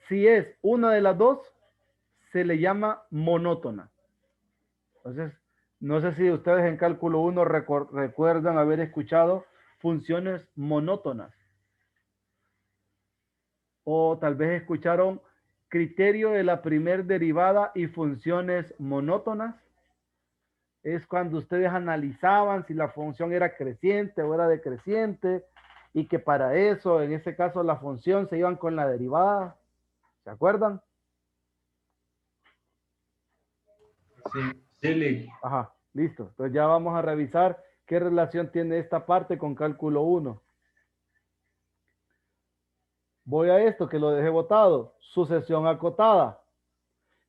si es una de las dos, se le llama monótona. Entonces, no sé si ustedes en cálculo 1 recuerdan haber escuchado funciones monótonas. O tal vez escucharon criterio de la primer derivada y funciones monótonas. Es cuando ustedes analizaban si la función era creciente o era decreciente y que para eso, en ese caso, la función se iban con la derivada. ¿Se acuerdan? Sí. Ajá, listo. Entonces ya vamos a revisar qué relación tiene esta parte con cálculo 1. Voy a esto que lo dejé botado. Sucesión acotada.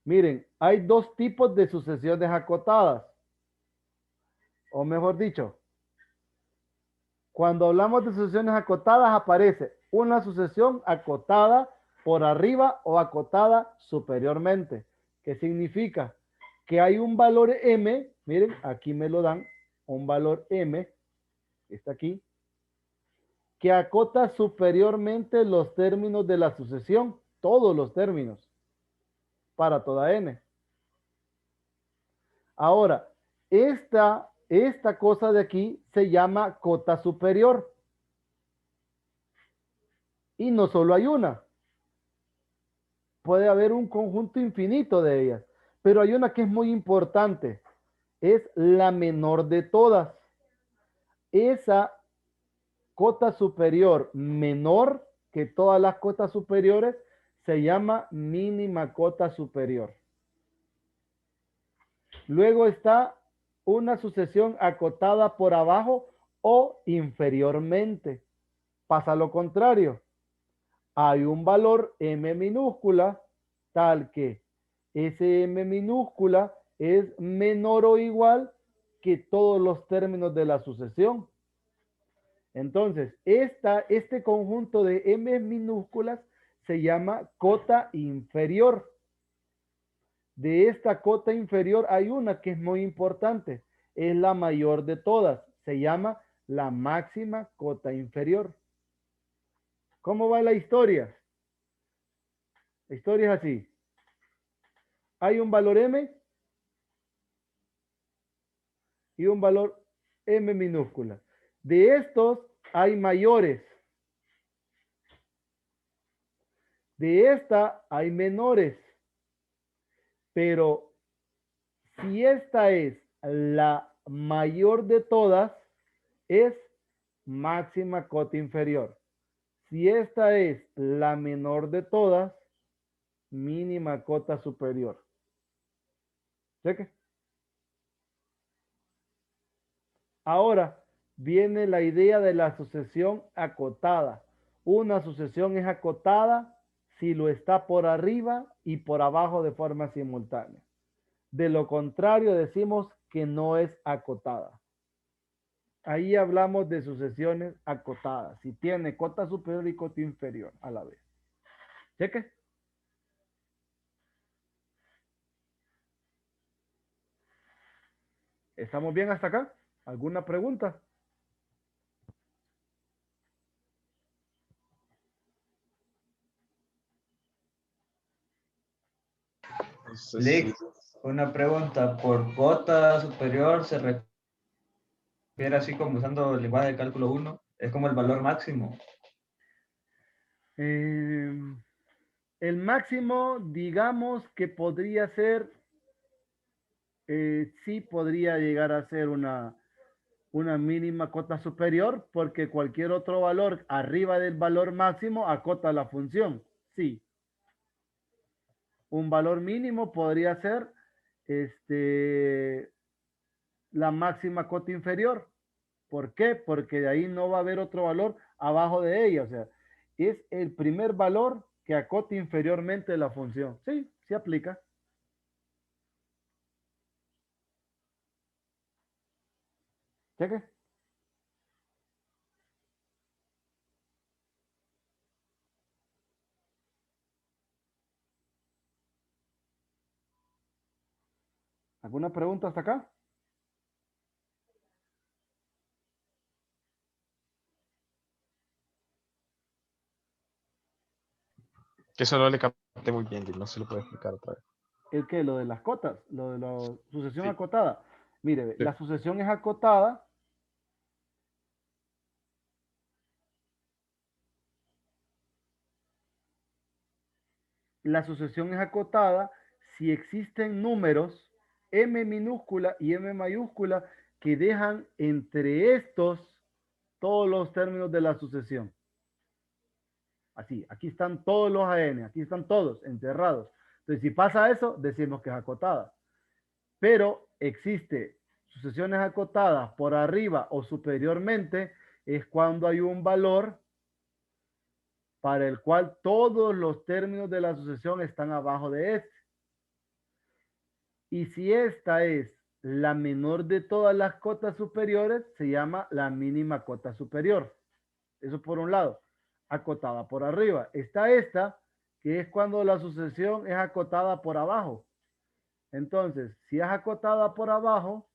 Miren, hay dos tipos de sucesiones acotadas. O mejor dicho, cuando hablamos de sucesiones acotadas aparece una sucesión acotada por arriba o acotada superiormente. ¿Qué significa? Que hay un valor m, miren, aquí me lo dan, un valor m, está aquí, que acota superiormente los términos de la sucesión, todos los términos, para toda n. Ahora, esta cosa de aquí se llama cota superior. Y no solo hay una. Puede haber un conjunto infinito de ellas. Pero hay una que es muy importante. Es la menor de todas. Esa cota superior menor que todas las cotas superiores se llama mínima cota superior. Luego está una sucesión acotada por abajo o inferiormente. Pasa lo contrario. Hay un valor m minúscula tal que ese m minúscula es menor o igual que todos los términos de la sucesión. Entonces, este conjunto de m minúsculas se llama cota inferior. De esta cota inferior hay una que es muy importante. Es la mayor de todas. Se llama la máxima cota inferior. ¿Cómo va la historia? La historia es así. Hay un valor m y un valor m minúscula. De estos hay mayores. De esta hay menores. Pero si esta es la mayor de todas, es máxima cota inferior. Si esta es la menor de todas, mínima cota superior. ¿Cheque? Ahora viene la idea de la sucesión acotada. Una sucesión es acotada si lo está por arriba y por abajo de forma simultánea. De lo contrario, decimos que no es acotada. Ahí hablamos de sucesiones acotadas. Si tiene cota superior y cota inferior a la vez. ¿Cheque? ¿Estamos bien hasta acá? ¿Alguna pregunta? Lick, una pregunta. ¿Por cota superior se refiere así como usando el lenguaje de cálculo 1? ¿Es como el valor máximo? El máximo, digamos que podría ser Sí podría llegar a ser una mínima cota superior porque cualquier otro valor arriba del valor máximo acota la función. Sí. Un valor mínimo podría ser la máxima cota inferior. ¿Por qué? Porque de ahí no va a haber otro valor abajo de ella. O sea, es el primer valor que acote inferiormente la función. Sí, se aplica. Cheque. ¿Alguna pregunta hasta acá? Que eso no le capté muy bien, no se lo puede explicar otra vez. ¿El qué? Lo de las cotas, lo de la sucesión Sí. acotada. Mire, Sí. la sucesión es acotada. La sucesión es acotada si existen números m minúscula y m mayúscula que dejan entre estos todos los términos de la sucesión. Así, aquí están todos los AN, aquí están todos enterrados. Entonces, si pasa eso, decimos que es acotada. Pero existe sucesiones acotadas por arriba o superiormente, es cuando hay un valor para el cual todos los términos de la sucesión están abajo de este. Y si esta es la menor de todas las cotas superiores, se llama la mínima cota superior. Eso por un lado, acotada por arriba. Está esta, que es cuando la sucesión es acotada por abajo. Entonces, si es acotada por abajo,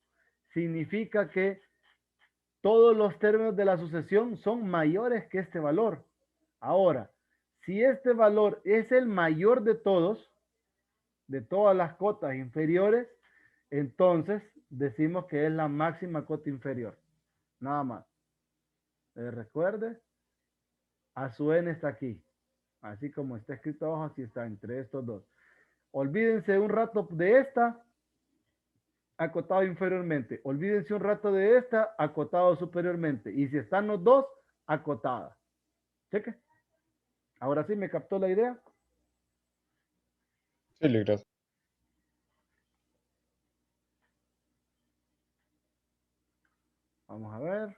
significa que todos los términos de la sucesión son mayores que este valor. Ahora, si este valor es el mayor de todas las cotas inferiores, entonces decimos que es la máxima cota inferior. Nada más. Recuerde, a su n está aquí. Así como está escrito abajo, así está entre estos dos. Olvídense un rato de esta, acotado inferiormente. Olvídense un rato de esta, acotado superiormente. Y si están los dos, acotada. Cheque. Ahora sí me captó la idea. Sí, gracias. Vamos a ver.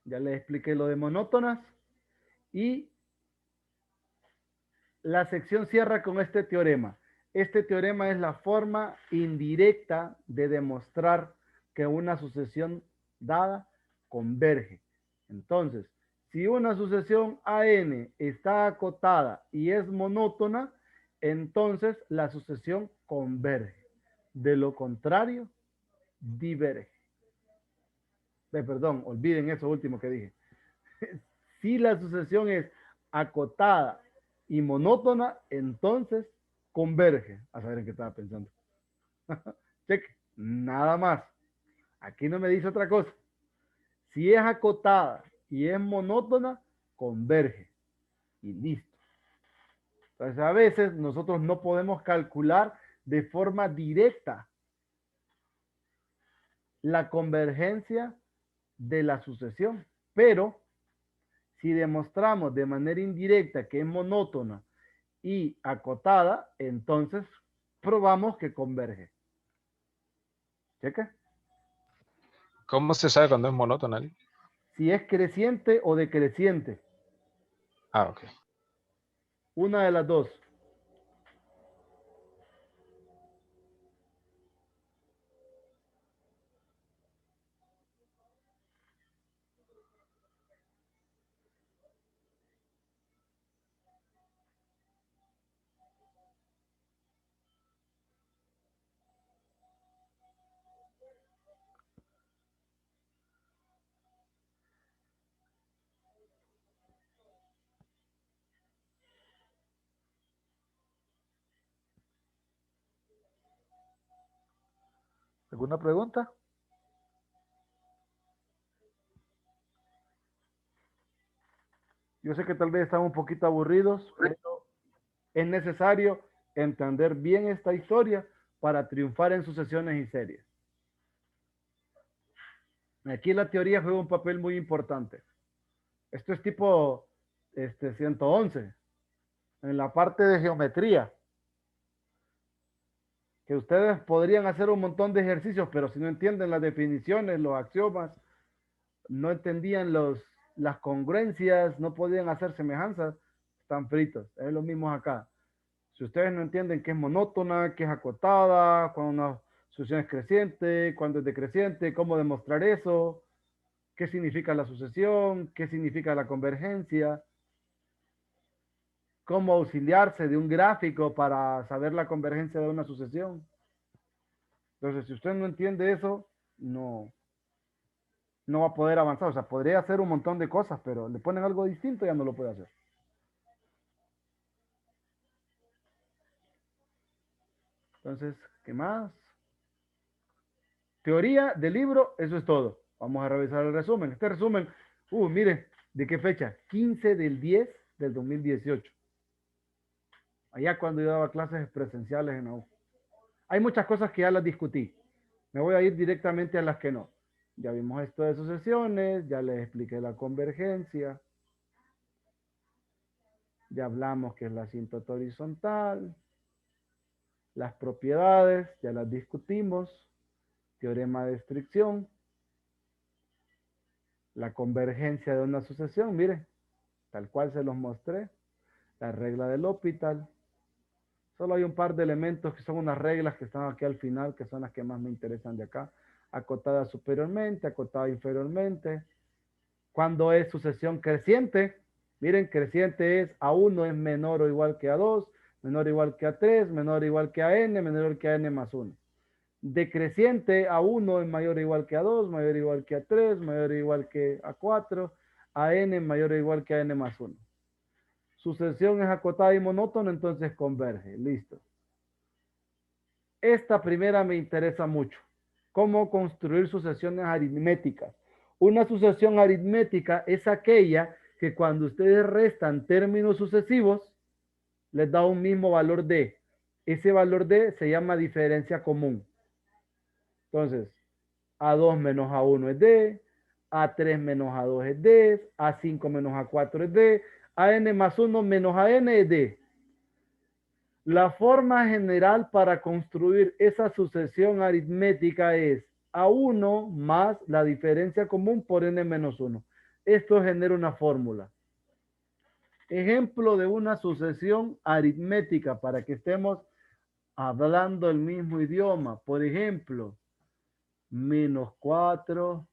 Ya les expliqué lo de monótonas. Y la sección cierra con este teorema. Este teorema es la forma indirecta de demostrar que una sucesión dada converge. Entonces, si una sucesión AN está acotada y es monótona, entonces la sucesión converge. De lo contrario, diverge. Perdón, olviden eso último que dije. Si la sucesión es acotada y monótona, entonces converge. A saber en qué estaba pensando. Cheque, nada más. Aquí no me dice otra cosa. Si es acotada y es monótona, converge. Y listo. Entonces, a veces nosotros no podemos calcular de forma directa la convergencia de la sucesión, pero si demostramos de manera indirecta que es monótona y acotada, entonces probamos que converge. ¿Checa? ¿Cómo se sabe cuando es monótona? Si es creciente o decreciente. Ah, ok. Una de las dos. ¿Alguna pregunta? Yo sé que tal vez están un poquito aburridos, pero Es necesario entender bien esta historia para triunfar en sucesiones y series. Aquí la teoría juega un papel muy importante. Esto es tipo 111. En la parte de geometría. Que ustedes podrían hacer un montón de ejercicios, pero si no entienden las definiciones, los axiomas, no entendían las congruencias, no podían hacer semejanzas, están fritos. Es lo mismo acá. Si ustedes no entienden qué es monótona, qué es acotada, cuando una sucesión es creciente, cuando es decreciente, cómo demostrar eso, qué significa la sucesión, qué significa la convergencia, cómo auxiliarse de un gráfico para saber la convergencia de una sucesión. Entonces, si usted no entiende eso, no va a poder avanzar. O sea, podría hacer un montón de cosas, pero le ponen algo distinto y ya no lo puede hacer. Entonces, ¿qué más? Teoría del libro, eso es todo. Vamos a revisar el resumen. Este resumen, mire, ¿de qué fecha? 15 del 10 del 2018. Allá cuando yo daba clases presenciales en la U. Hay muchas cosas que ya las discutí. Me voy a ir directamente a las que no. Ya vimos esto de sucesiones, ya les expliqué la convergencia. Ya hablamos que es la asíntota horizontal. Las propiedades, ya las discutimos. Teorema de estricción. La convergencia de una sucesión, miren, tal cual se los mostré. La regla del L'Hopital. Solo hay un par de elementos que son unas reglas que están aquí al final, que son las que más me interesan de acá. Acotada superiormente, acotada inferiormente. Cuando es sucesión creciente, miren, creciente es A1 es menor o igual que A2, menor o igual que A3, menor o igual que a n, menor o igual que a n más 1. Decreciente, A1 es mayor o igual que A2, mayor o igual que A3, mayor o igual que A4, a n mayor o igual que a n más 1. Sucesión es acotada y monótona, entonces converge. Listo. Esta primera me interesa mucho. ¿Cómo construir sucesiones aritméticas? Una sucesión aritmética es aquella que cuando ustedes restan términos sucesivos, les da un mismo valor D. Ese valor D se llama diferencia común. Entonces, A2 menos A1 es D, A3 menos A2 es D, A5 menos A4 es D, AN más 1 menos AN es D. La forma general para construir esa sucesión aritmética es A1 más la diferencia común por N menos 1. Esto genera una fórmula. Ejemplo de una sucesión aritmética para que estemos hablando el mismo idioma. Por ejemplo, menos 4,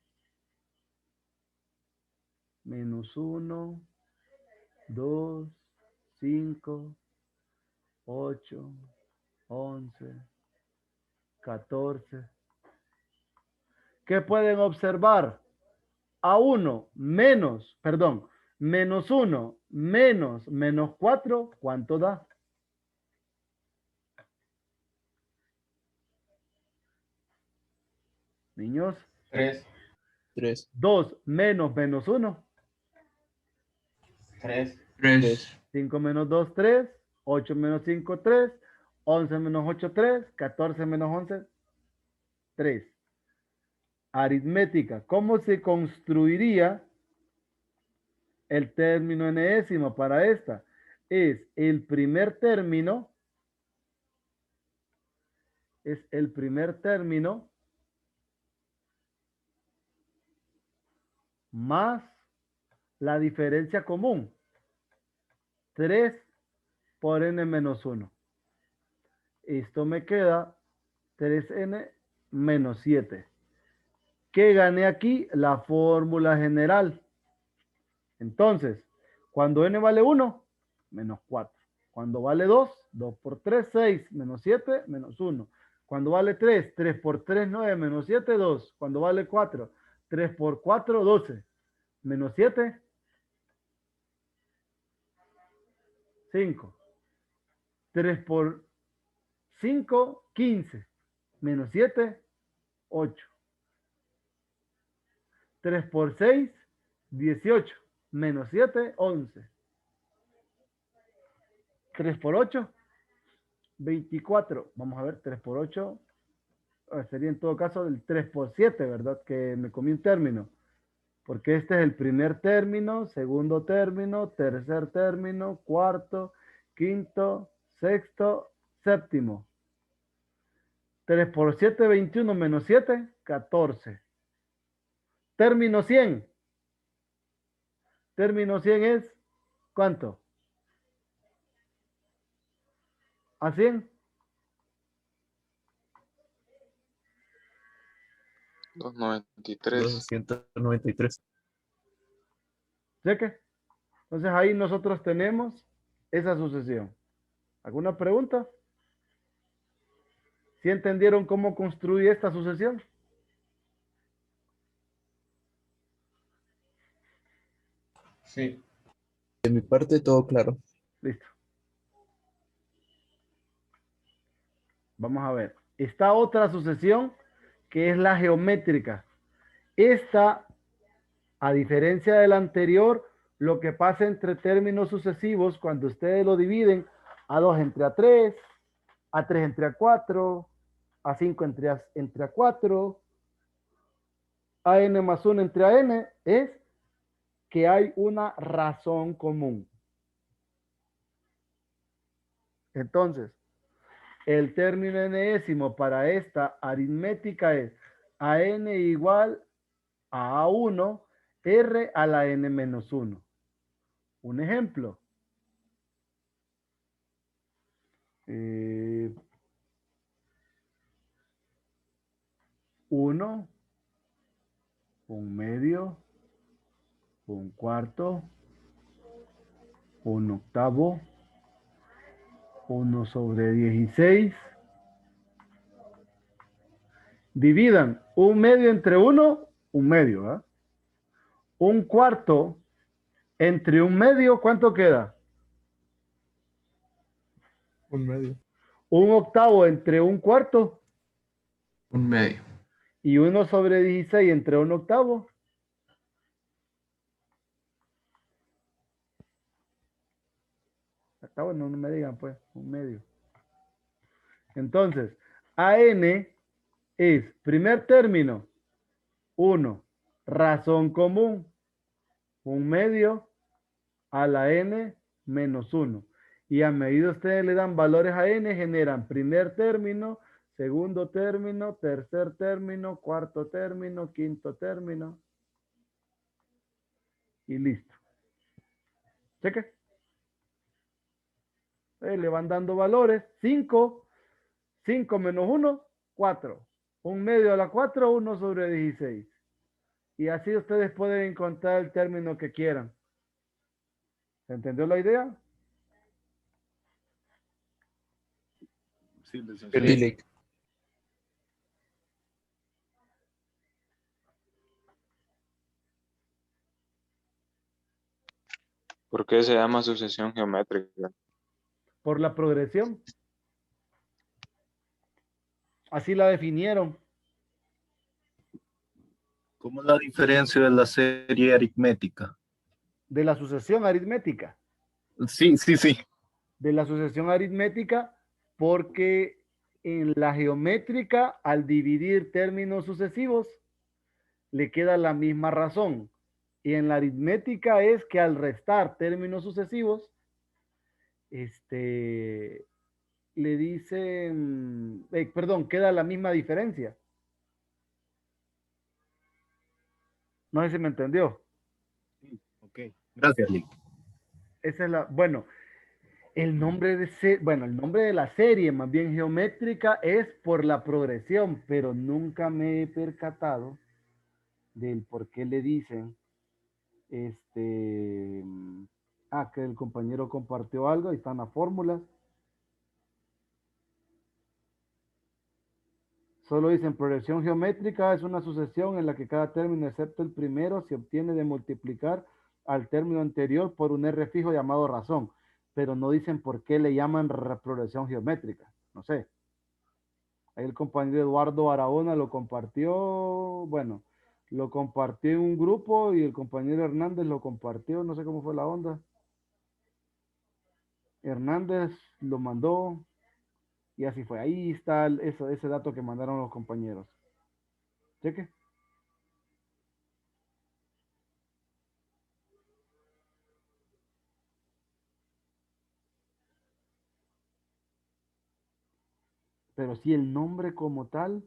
menos 1, 2, 5, 8, 11, 14. ¿Qué pueden observar? A1 menos, perdón, menos 1 menos 4, ¿cuánto da? Niños. 3. 3. 2 menos 1. 3. 3. 5 menos 2, 3. 8 menos 5, 3. 11 menos 8, 3. 14 menos 11, 3. Aritmética. ¿Cómo se construiría el término enésimo para esta? Es el primer término más la diferencia común. 3 por n menos 1. Esto me queda 3n menos 7. ¿Qué gané aquí? La fórmula general. Entonces, cuando n vale 1, menos 4. Cuando vale 2, 2 por 3, 6, menos 7, menos 1. Cuando vale 3, 3 por 3, 9, menos 7, 2. Cuando vale 4, 3 por 4, 12. Menos 7, 5. 3 por 5, 15. Menos 7, 8. 3 por 6, 18. Menos 7, 11. 3 por 8, 24. Vamos a ver, 3 por 8. Sería en todo caso el 3 por 7, ¿verdad? Que me comí un término. Porque este es el primer término, segundo término, tercer término, cuarto, quinto, sexto, séptimo. 3 por 7, 21 menos 7, 14. Término 100. Término 100 es, ¿cuánto? ¿A 100? 293. 293. ¿Cheque? Entonces ahí nosotros tenemos esa sucesión. ¿Alguna pregunta? ¿Sí entendieron cómo construir esta sucesión? Sí. De mi parte, todo claro. Listo. Vamos a ver. Está otra sucesión que es la geométrica. Esta, a diferencia de la anterior, lo que pasa entre términos sucesivos, cuando ustedes lo dividen, A2 entre A3, A3 entre A4, A5 entre A4, AN más 1 entre AN, es que hay una razón común. Entonces, el término enésimo para esta aritmética es AN igual a A1, R a la N menos 1. Un ejemplo. 1, 1/2, 1/4, 1/8, 1/16. Dividan 1/2 entre 1, 1/2, ¿eh? 1/4 entre 1/2, ¿cuánto queda? 1/2. 1/8 entre 1/4. 1/2. Y 1/16 entre 1/8. Está bueno, no me digan pues, 1/2. Entonces, AN es primer término, 1, razón común, 1/2 a la N menos 1. Y a medida ustedes le dan valores a N, generan primer término, segundo término, tercer término, cuarto término, quinto término. Y listo. Cheque. Le van dando valores. 5. 5 menos 1, 4. 1/2 a la 4, 1/16. Y así ustedes pueden encontrar el término que quieran. ¿Se entendió la idea? Sí, Sí. ¿Por qué se llama sucesión geométrica? Por la progresión. Así la definieron. ¿Cómo es la diferencia de la serie aritmética? De la sucesión aritmética. Sí, sí, sí. De la sucesión aritmética, porque en la geométrica, al dividir términos sucesivos, le queda la misma razón. Y en la aritmética es que al restar términos sucesivos, le dicen, perdón, queda la misma diferencia. No sé si me entendió. Ok, gracias, Lick. Esa es la, bueno, el nombre de la serie, más bien geométrica, es por la progresión, pero nunca me he percatado del por qué le dicen, que el compañero compartió algo, ahí están las fórmulas. Solo dicen progresión geométrica es una sucesión en la que cada término, excepto el primero, se obtiene de multiplicar al término anterior por un R fijo llamado razón, pero no dicen por qué le llaman progresión geométrica, no sé. Ahí el compañero Eduardo Barahona lo compartió, bueno, lo compartió en un grupo y el compañero Hernández lo compartió, no sé cómo fue la onda. Hernández lo mandó y así fue. Ahí está ese dato que mandaron los compañeros. Cheque. Pero sí, el nombre como tal.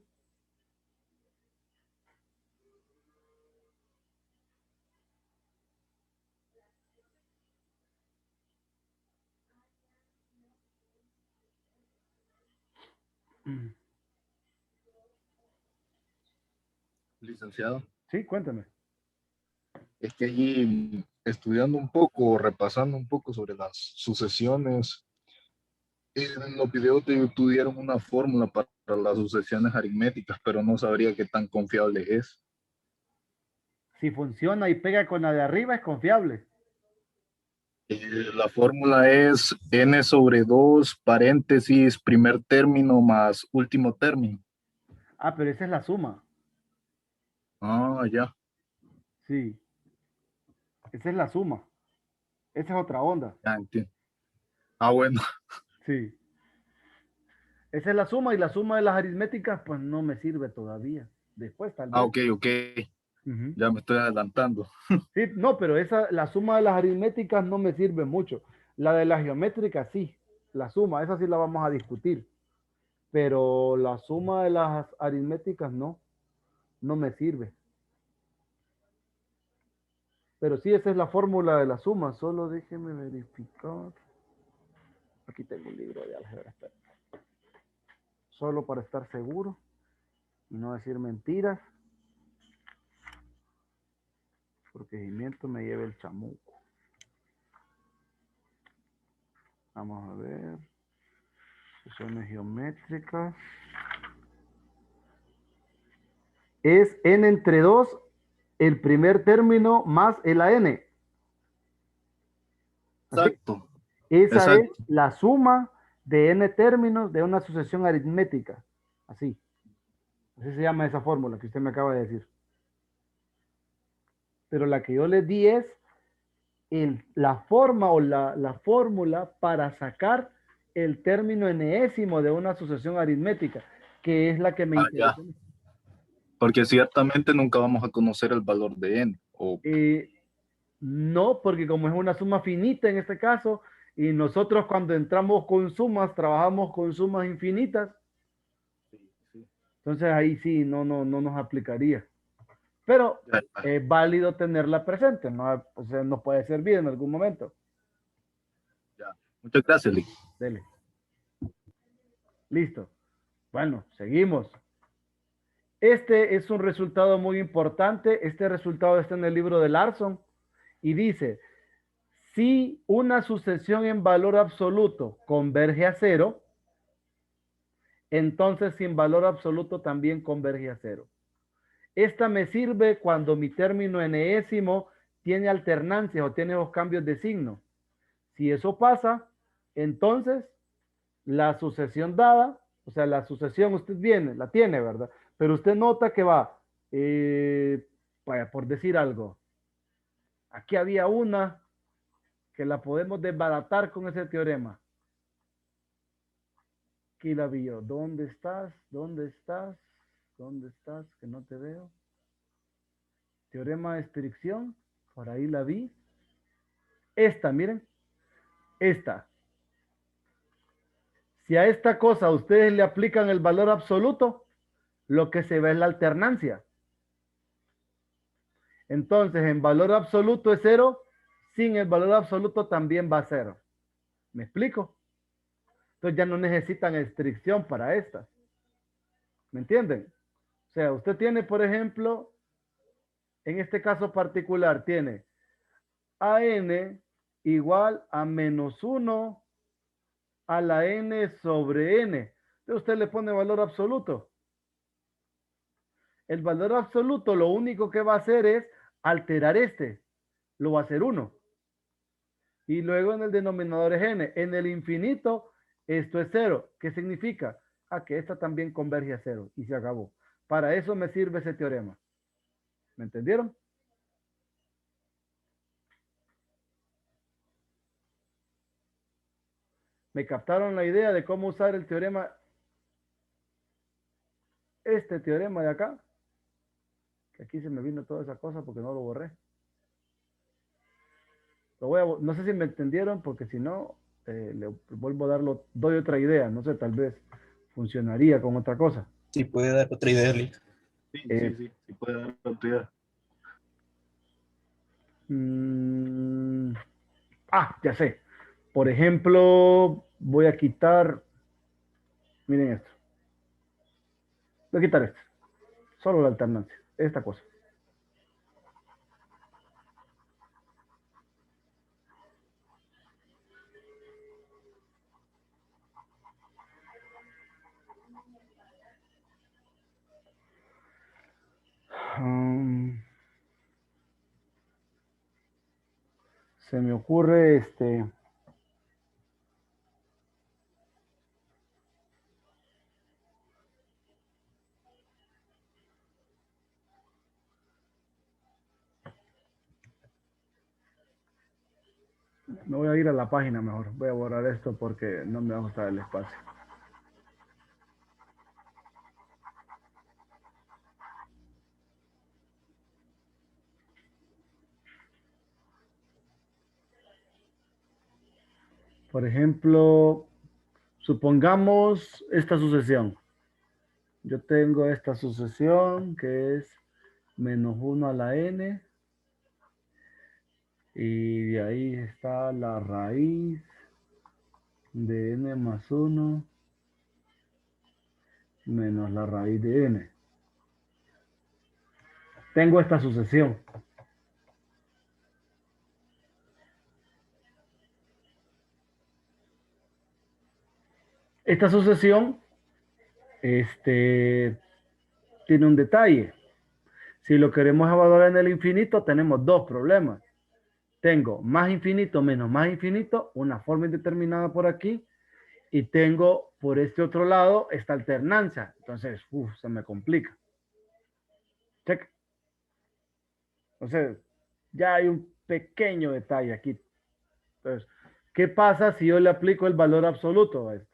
Licenciado, Sí, cuéntame. es que allí estudiando un poco, repasando un poco sobre las sucesiones, en los videos de YouTube dieron una fórmula para las sucesiones aritméticas, pero no sabría qué tan confiable es. Si funciona y pega con la de arriba, es confiable. La fórmula es n sobre 2 paréntesis primer término más último término. Ah, pero esa es la suma. Ah, ya. Sí. Esa es la suma. Esa es otra onda. Ya entiendo. Ah, bueno. Sí. Esa es la suma y la suma de las aritméticas, pues no me sirve todavía. Después tal vez. Ah, ok. Ujú. Ya me estoy adelantando. Sí, no, pero la suma de las aritméticas no me sirve mucho. La de la geométrica sí. La suma, esa sí la vamos a discutir. Pero la suma de las aritméticas no me sirve. Pero sí, esa es la fórmula de la suma. Solo déjeme verificar. Aquí tengo un libro de álgebra. Espera. Solo para estar seguro y no decir mentiras. Porque Gimiento me lleve el chamuco. Vamos a ver. Sesiones geométricas. Es n entre 2 el primer término más el a n. Exacto. Esa es Exacto. la suma de n términos de una sucesión aritmética. Así. Así se llama esa fórmula que usted me acaba de decir. Pero la que yo les di es la forma o la fórmula para sacar el término enésimo de una sucesión aritmética, que es la que me interesa. Porque ciertamente nunca vamos a conocer el valor de n. No, porque como es una suma finita en este caso, y nosotros cuando entramos con sumas, trabajamos con sumas infinitas, entonces ahí sí no nos aplicaría. Pero es válido tenerla presente, ¿no? O sea, nos puede servir en algún momento. Ya. Muchas gracias, Lee. Dele. Listo. Bueno, seguimos. Este es un resultado muy importante. Este resultado está en el libro de Larson y dice, si una sucesión en valor absoluto converge a cero, entonces sin valor absoluto también converge a cero. Esta me sirve cuando mi término enésimo tiene alternancias o tiene los cambios de signo. Si eso pasa, entonces la sucesión dada, o sea, la sucesión usted la tiene, ¿verdad? Pero usted nota que va, vaya, por decir algo, aquí había una que la podemos desbaratar con ese teorema. Aquí la vi yo. ¿Dónde estás? ¿Dónde estás? ¿Dónde estás? Que no te veo. Teorema de estricción. Por ahí la vi. Esta, miren. Esta. Si a esta cosa ustedes le aplican el valor absoluto, lo que se ve es la alternancia. Entonces, en valor absoluto es 0. Sin el valor absoluto también va a 0. ¿Me explico? Entonces ya no necesitan estricción para estas. ¿Me entienden? O sea, usted tiene, por ejemplo, en este caso particular, tiene AN igual a menos 1 a la N sobre N. Entonces usted le pone valor absoluto. El valor absoluto lo único que va a hacer es alterar este. Lo va a hacer 1. Y luego en el denominador es N. En el infinito, esto es 0. ¿Qué significa? Que esta también converge a 0. Y se acabó. Para eso me sirve ese teorema. ¿Me entendieron? ¿Me captaron la idea de cómo usar el teorema? Este teorema de acá. Que aquí se me vino toda esa cosa porque no lo borré. No sé si me entendieron, porque si no, le vuelvo a doy otra idea. No sé, tal vez funcionaría con otra cosa. Sí, puede dar otra idea, Lee. Sí, puede dar otra idea. Ya sé. Por ejemplo, voy a quitar, miren esto. Voy a quitar esto. Solo la alternancia. Esta cosa. Se me ocurre me voy a ir a la página mejor. Voy a borrar esto porque no me va a gustar el espacio. Por ejemplo, supongamos esta sucesión. Yo tengo esta sucesión que es menos 1 a la n. Y de ahí está la raíz de n más 1 menos la raíz de n. Tengo esta sucesión. Esta sucesión tiene un detalle. Si lo queremos evaluar en el infinito, tenemos dos problemas. Tengo más infinito menos más infinito, una forma indeterminada por aquí, y tengo por este otro lado esta alternancia. Entonces, se me complica. Check. Entonces, ya hay un pequeño detalle aquí. Entonces, ¿qué pasa si yo le aplico el valor absoluto a esto?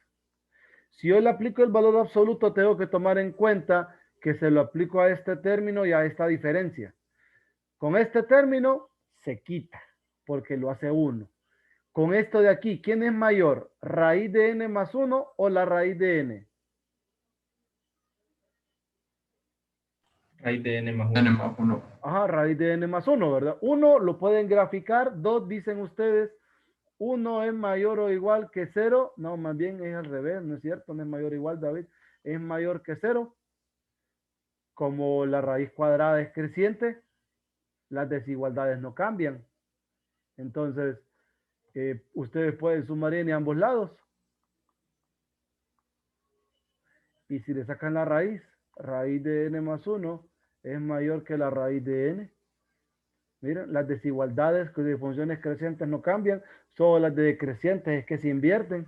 Si yo le aplico el valor absoluto, tengo que tomar en cuenta que se lo aplico a este término y a esta diferencia. Con este término se quita, porque lo hace 1. Con esto de aquí, ¿quién es mayor? ¿Raíz de n más 1 o la raíz de n? Raíz de n más 1. Ajá, raíz de n más 1, ¿verdad? 1 lo pueden graficar, 2 dicen ustedes, 1 es mayor o igual que 0. No, más bien es al revés, no es cierto, no es mayor o igual, David. Es mayor que 0. Como la raíz cuadrada es creciente, las desigualdades no cambian. Entonces, ustedes pueden sumar n a ambos lados. Y si le sacan la raíz de n más 1 es mayor que la raíz de n. Miren, las desigualdades de funciones crecientes no cambian, solo las de decrecientes es que se invierten.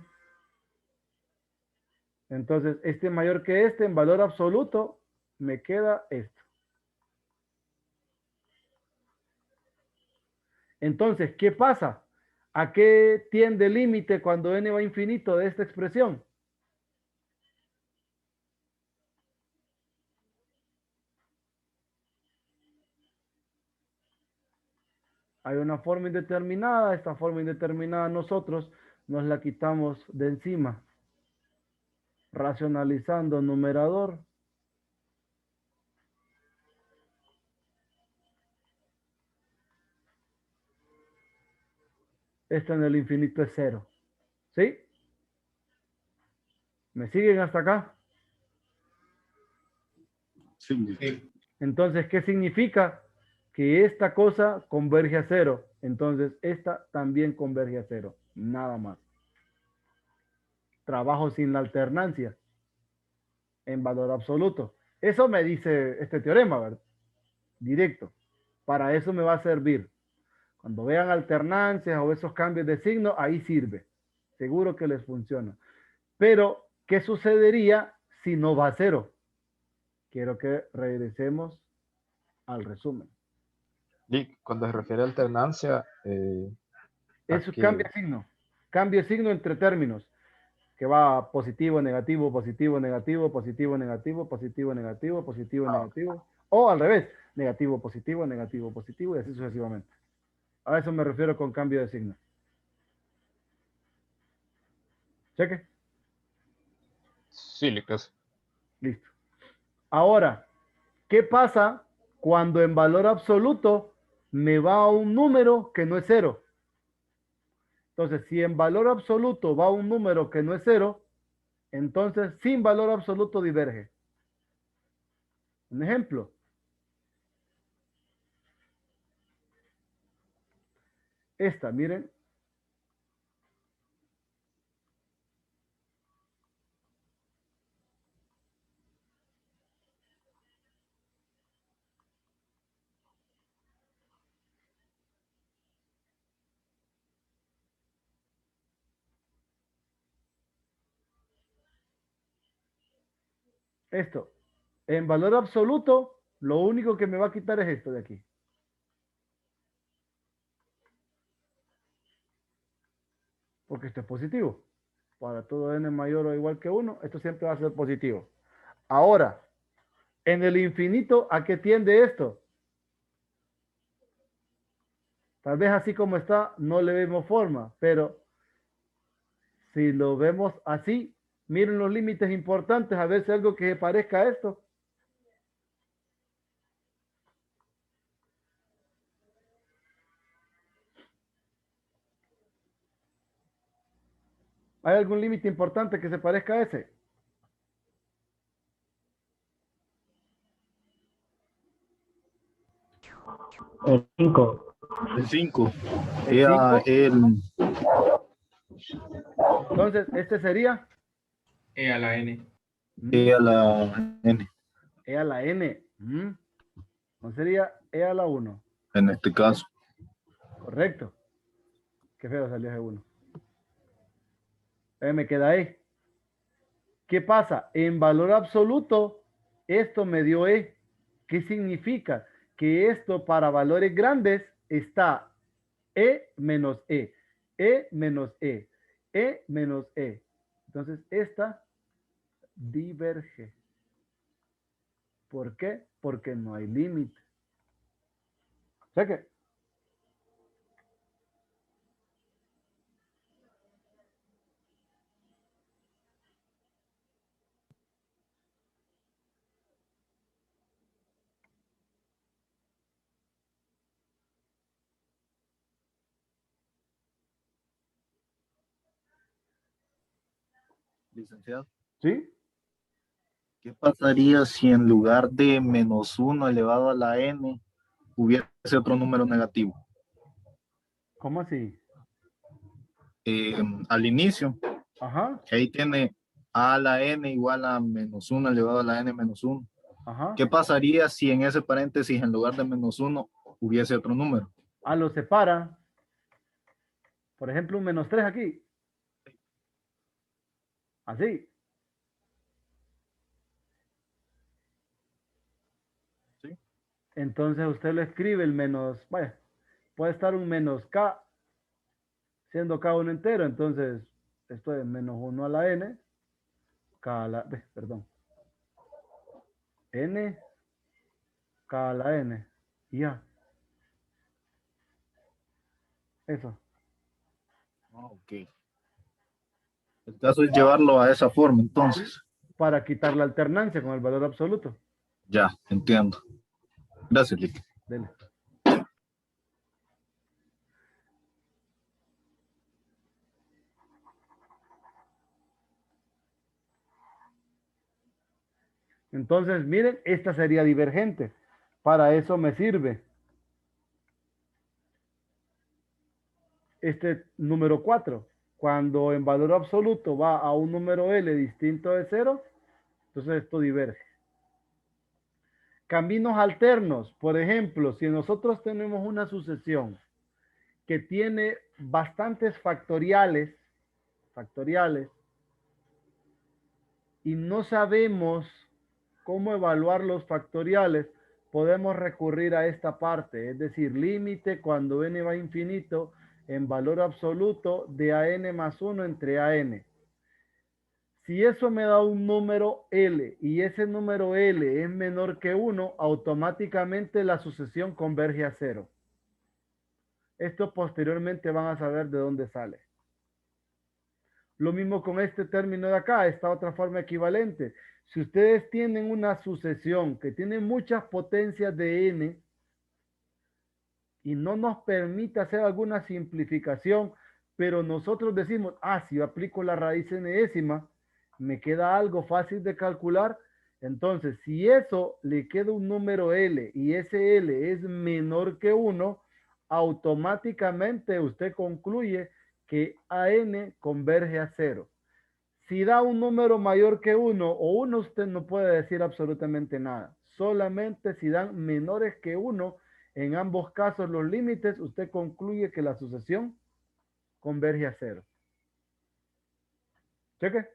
Entonces, este es mayor que este en valor absoluto, me queda esto. Entonces, ¿qué pasa? ¿A qué tiende el límite cuando n va a infinito de esta expresión? Hay una forma indeterminada, esta forma indeterminada nosotros nos la quitamos de encima, racionalizando numerador. Esto en el infinito es 0. ¿Sí? ¿Me siguen hasta acá? Sí. Entonces, ¿qué significa? Que esta cosa converge a 0. Entonces, esta también converge a 0. Nada más. Trabajo sin la alternancia en valor absoluto. Eso me dice este teorema, ¿verdad? Directo. Para eso me va a servir. Cuando vean alternancias o esos cambios de signo, ahí sirve. Seguro que les funciona. Pero, ¿qué sucedería si no va a 0? Quiero que regresemos al resumen. Y cuando se refiere a alternancia, Eso aquí, cambia signo. Cambia signo entre términos. que va positivo, negativo, positivo, negativo, positivo, negativo, positivo, negativo, positivo, negativo, o al revés, negativo, positivo, y así sucesivamente. A eso me refiero con cambio de signo. Cheque. Sí, Lucas. Listo. Ahora, ¿qué pasa cuando en valor absoluto me va a un número que no es cero? Entonces, si en valor absoluto va a un número que no es cero, entonces sin valor absoluto diverge. Un ejemplo. Esta, miren. Esto. En valor absoluto, lo único que me va a quitar es esto de aquí. Porque esto es positivo. Para todo n mayor o igual que 1, esto siempre va a ser positivo. Ahora, en el infinito, ¿a qué tiende esto? Tal vez así como está, no le vemos forma, pero si lo vemos así, miren los límites importantes, a ver si algo que se parezca a esto. ¿Hay algún límite importante que se parezca a ese? El 5. El 5. El 5. El... Entonces, este sería E a la N. E a la N. E a la N. No sería E a la 1. En este caso. Correcto. Qué feo salió ese 1. Me queda E. ¿Qué pasa? En valor absoluto, esto me dio E. ¿Qué significa? Que esto para valores grandes está E menos E. E menos E. E menos E. Entonces, esta diverge. ¿Por qué? Porque no hay límite. ¿Cheque? Licenciado. ¿Sí? ¿Qué pasaría si en lugar de -1 elevado a la n hubiese otro número negativo? ¿Cómo así? Al inicio, Ajá, que ahí tiene a a la n igual a -1 elevado a la n menos 1. ajá. ¿Qué pasaría si en ese paréntesis en lugar de -1 hubiese otro número? Lo separa. Por ejemplo, un -3 aquí. Así. ¿Sí? Entonces usted lo escribe el menos, vaya, puede estar un menos K, siendo K un entero. Entonces, esto es -1 a la N, K a la, perdón, N, K a la N, y ya. Eso. Ok. El caso es llevarlo a esa forma, entonces. Para quitar la alternancia con el valor absoluto. Ya, entiendo. Gracias, Lick. Dele. Entonces, miren, esta sería divergente. Para eso me sirve este número 4. Cuando en valor absoluto va a un número L distinto de 0, entonces esto diverge. Caminos alternos. Por ejemplo, si nosotros tenemos una sucesión que tiene bastantes factoriales, y no sabemos cómo evaluar los factoriales, podemos recurrir a esta parte, es decir, límite cuando n va a infinito en valor absoluto de a n más 1 entre a n. Si eso me da un número L y ese número L es menor que 1, automáticamente la sucesión converge a 0. Esto posteriormente van a saber de dónde sale. Lo mismo con este término de acá, esta otra forma equivalente. Si ustedes tienen una sucesión que tiene muchas potencias de n y no nos permite hacer alguna simplificación, pero nosotros decimos, si yo aplico la raíz n-ésima, me queda algo fácil de calcular. Entonces, si eso le queda un número L y ese L es menor que 1, automáticamente usted concluye que AN converge a 0. Si da un número mayor que 1 o 1, usted no puede decir absolutamente nada. Solamente si dan menores que 1, en ambos casos los límites, usted concluye que la sucesión converge a 0. Cheque.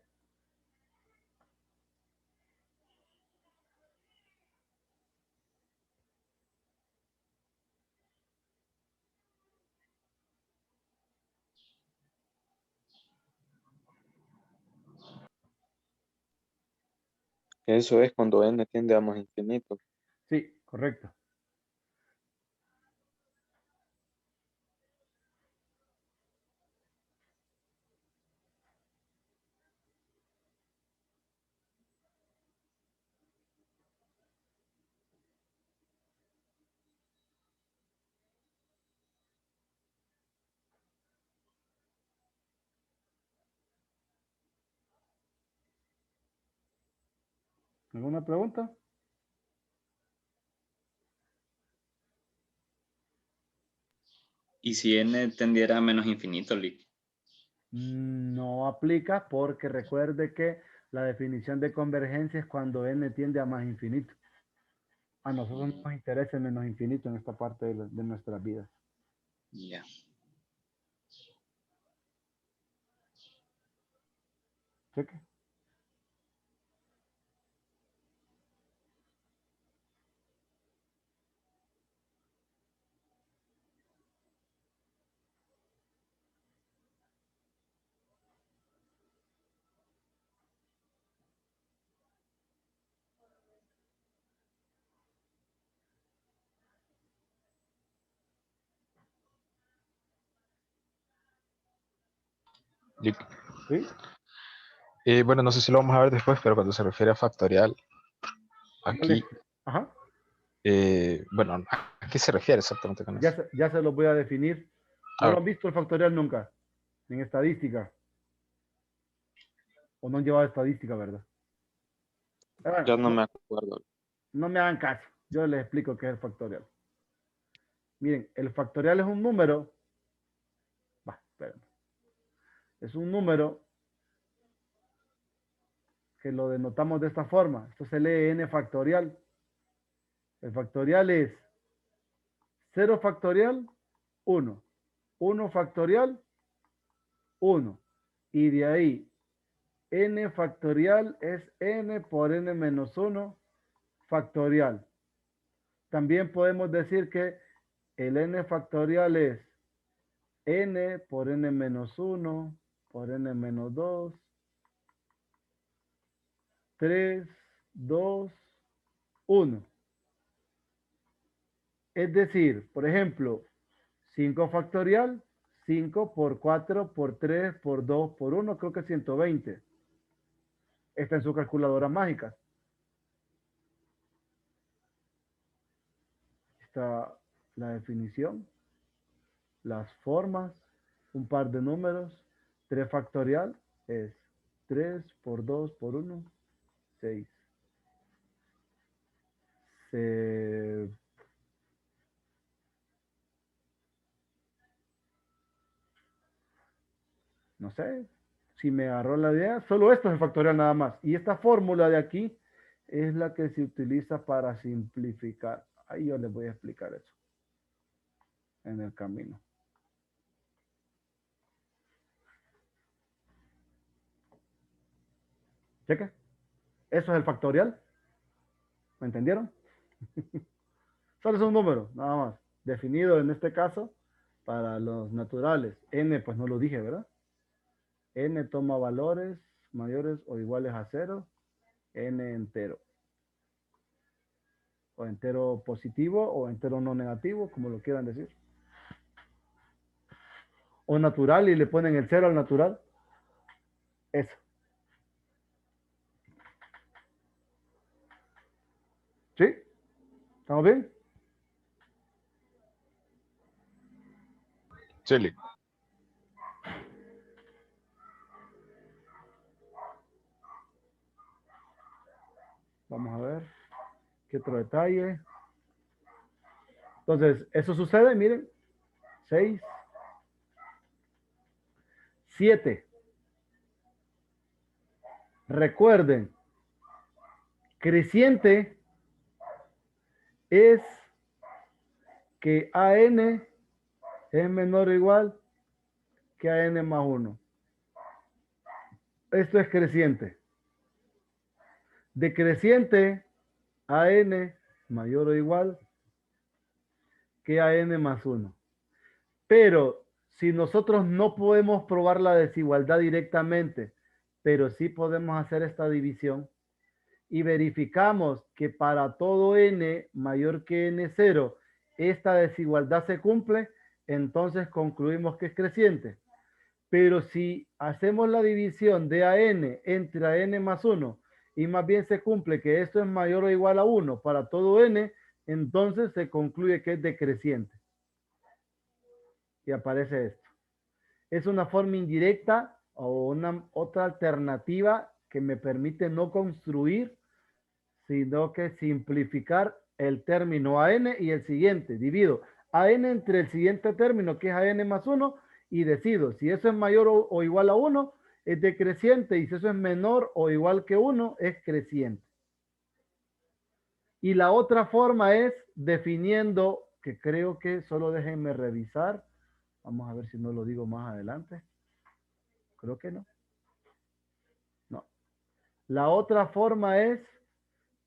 Eso es cuando n tiende a más infinito. Sí, correcto. ¿Alguna pregunta? ¿Y si n tendiera a menos infinito, Lick? No aplica porque recuerde que la definición de convergencia es cuando n tiende a más infinito. A nosotros no nos interesa el menos infinito en esta parte de nuestra vida. Ya. Cheque. Lick. ¿Sí? Bueno, no sé si lo vamos a ver después, pero cuando se refiere a factorial, aquí, Ajá. bueno, ¿a qué se refiere exactamente con eso? Ya se los voy a definir. ¿No A lo ver. han visto el factorial nunca? En estadística. O no han llevado estadística, ¿verdad? Bueno, Ya no me acuerdo. no me hagan caso. Yo les explico qué es el factorial. Miren, el factorial es un número. Espérenme. Es un número que lo denotamos de esta forma. Esto se lee n factorial. El factorial es 0 factorial, 1. 1 factorial, 1. Y de ahí, n factorial es n por n menos 1 factorial. También podemos decir que el n factorial es n por n menos 1 por n menos 2, 3, 2, 1. Es decir, por ejemplo, 5 factorial, 5 por 4 por 3 por 2 por 1, creo que es 120. Está en su calculadora mágica. Está la definición, las formas, un par de números. 3 factorial es 3 por 2 por 1, 6. No sé si me agarró la idea. Solo esto es el factorial nada más. Y esta fórmula de aquí es la que se utiliza para simplificar. Ahí yo les voy a explicar eso en el camino. Cheque. Eso es el factorial. ¿Me entendieron? Solo es un número, nada más. Definido en este caso para los naturales. N, pues no lo dije, ¿verdad? N toma valores mayores o iguales a 0, n entero. O entero positivo o entero no negativo, como lo quieran decir. O natural y le ponen el 0 al natural. Eso. ¿Sí? ¿Estamos bien? Sí, Lick. Vamos a ver. ¿Qué otro detalle? Entonces, eso sucede, miren. 6. 7. Recuerden, creciente es que AN es menor o igual que AN más 1. Esto es creciente. Decreciente, AN mayor o igual que AN más 1. Pero si nosotros no podemos probar la desigualdad directamente, pero sí podemos hacer esta división y verificamos que para todo n mayor que n0 esta desigualdad se cumple, entonces concluimos que es creciente. Pero si hacemos la división de AN entre AN más 1 y más bien se cumple que esto es mayor o igual a 1 para todo n, entonces se concluye que es decreciente. Y aparece esto. Es una forma indirecta o una otra alternativa que me permite no construir, sino que simplificar el término AN y el siguiente. Divido AN entre el siguiente término, que es AN más 1, y decido si eso es mayor o igual a 1, es decreciente, y si eso es menor o igual que 1, es creciente. Y la otra forma es definiendo, que creo que solo déjenme revisar. Vamos a ver si no lo digo más adelante. Creo que no. No. La otra forma es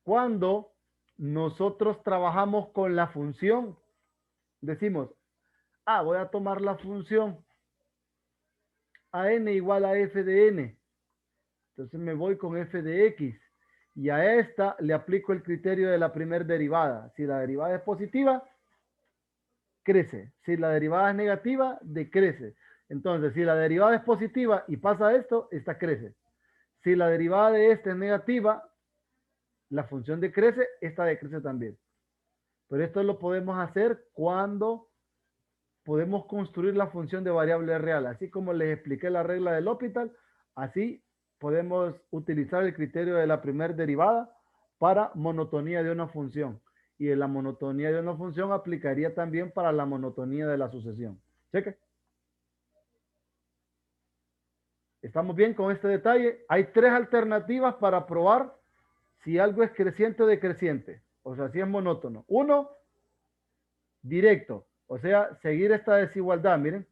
cuando nosotros trabajamos con la función. Decimos, voy a tomar la función AN igual a f de n. Entonces me voy con f de x. Y a esta le aplico el criterio de la primera derivada. Si la derivada es positiva, crece. Si la derivada es negativa, decrece. Entonces, si la derivada es positiva y pasa esto, esta crece. Si la derivada de esta es negativa, la función decrece, esta decrece también. Pero esto lo podemos hacer cuando podemos construir la función de variable real. Así como les expliqué la regla del L'Hopital, así podemos utilizar el criterio de la primera derivada para monotonía de una función. Y la monotonía de una función aplicaría también para la monotonía de la sucesión. Cheque. ¿Estamos bien con este detalle? Hay 3 alternativas para probar si algo es creciente o decreciente. O sea, si es monótono. 1, directo. O sea, seguir esta desigualdad, miren.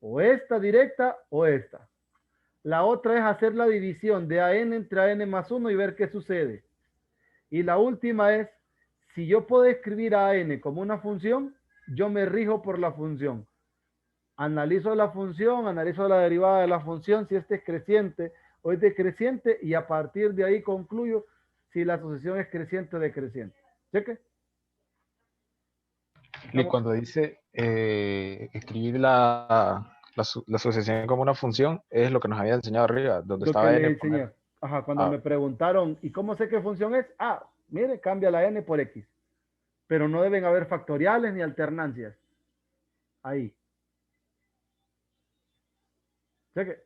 O esta directa o esta. La otra es hacer la división de AN entre AN más 1 y ver qué sucede. Y la última es, si yo puedo escribir a AN como una función, yo me rijo por la función. Analizo la función, analizo la derivada de la función, si este es creciente o es decreciente, y a partir de ahí concluyo si la sucesión es creciente o decreciente. ¿Cheque? Y cuando dice escribir la sucesión como una función, es lo que nos había enseñado arriba, donde Lo estaba que n. le enseñé. Ajá, cuando me preguntaron, ¿y cómo sé qué función es? Mire, cambia la n por x. Pero no deben haber factoriales ni alternancias. Ahí. Cheque.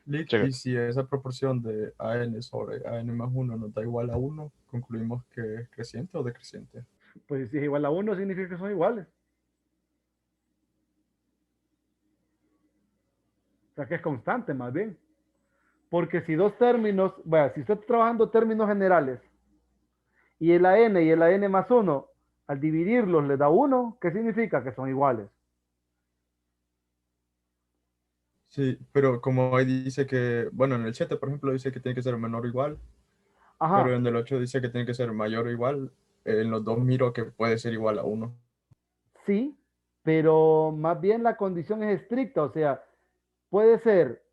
Y si esa proporción de AN sobre AN más 1 nos da igual a 1, concluimos que es creciente o decreciente. Pues si es igual a 1, significa que son iguales. O sea que es constante, más bien. Porque si dos términos, bueno, si usted está trabajando términos generales, y el AN y el AN más 1, al dividirlos le da 1, ¿qué significa? Que son iguales. Sí, pero como ahí dice que, bueno, en el 7, por ejemplo, dice que tiene que ser menor o igual. Ajá. Pero en el 8 dice que tiene que ser mayor o igual. En los dos miro que puede ser igual a 1. Sí, pero más bien la condición es estricta. O sea, puede ser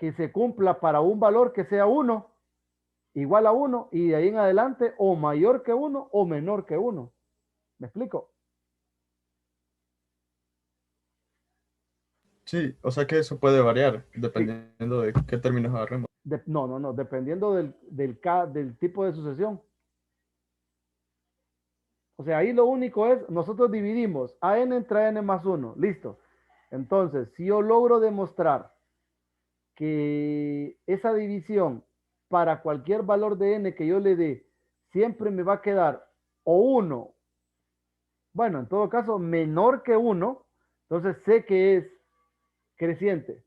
que se cumpla para un valor que sea 1, igual a 1, y de ahí en adelante o mayor que 1 o menor que 1. ¿Me explico? Sí, o sea que eso puede variar dependiendo de qué términos agarremos. No, dependiendo del tipo de sucesión. O sea, ahí lo único es, nosotros dividimos AN entre AN más 1, listo. Entonces, si yo logro demostrar que esa división para cualquier valor de n que yo le dé, siempre me va a quedar o 1, bueno, en todo caso, menor que 1, entonces sé que es creciente.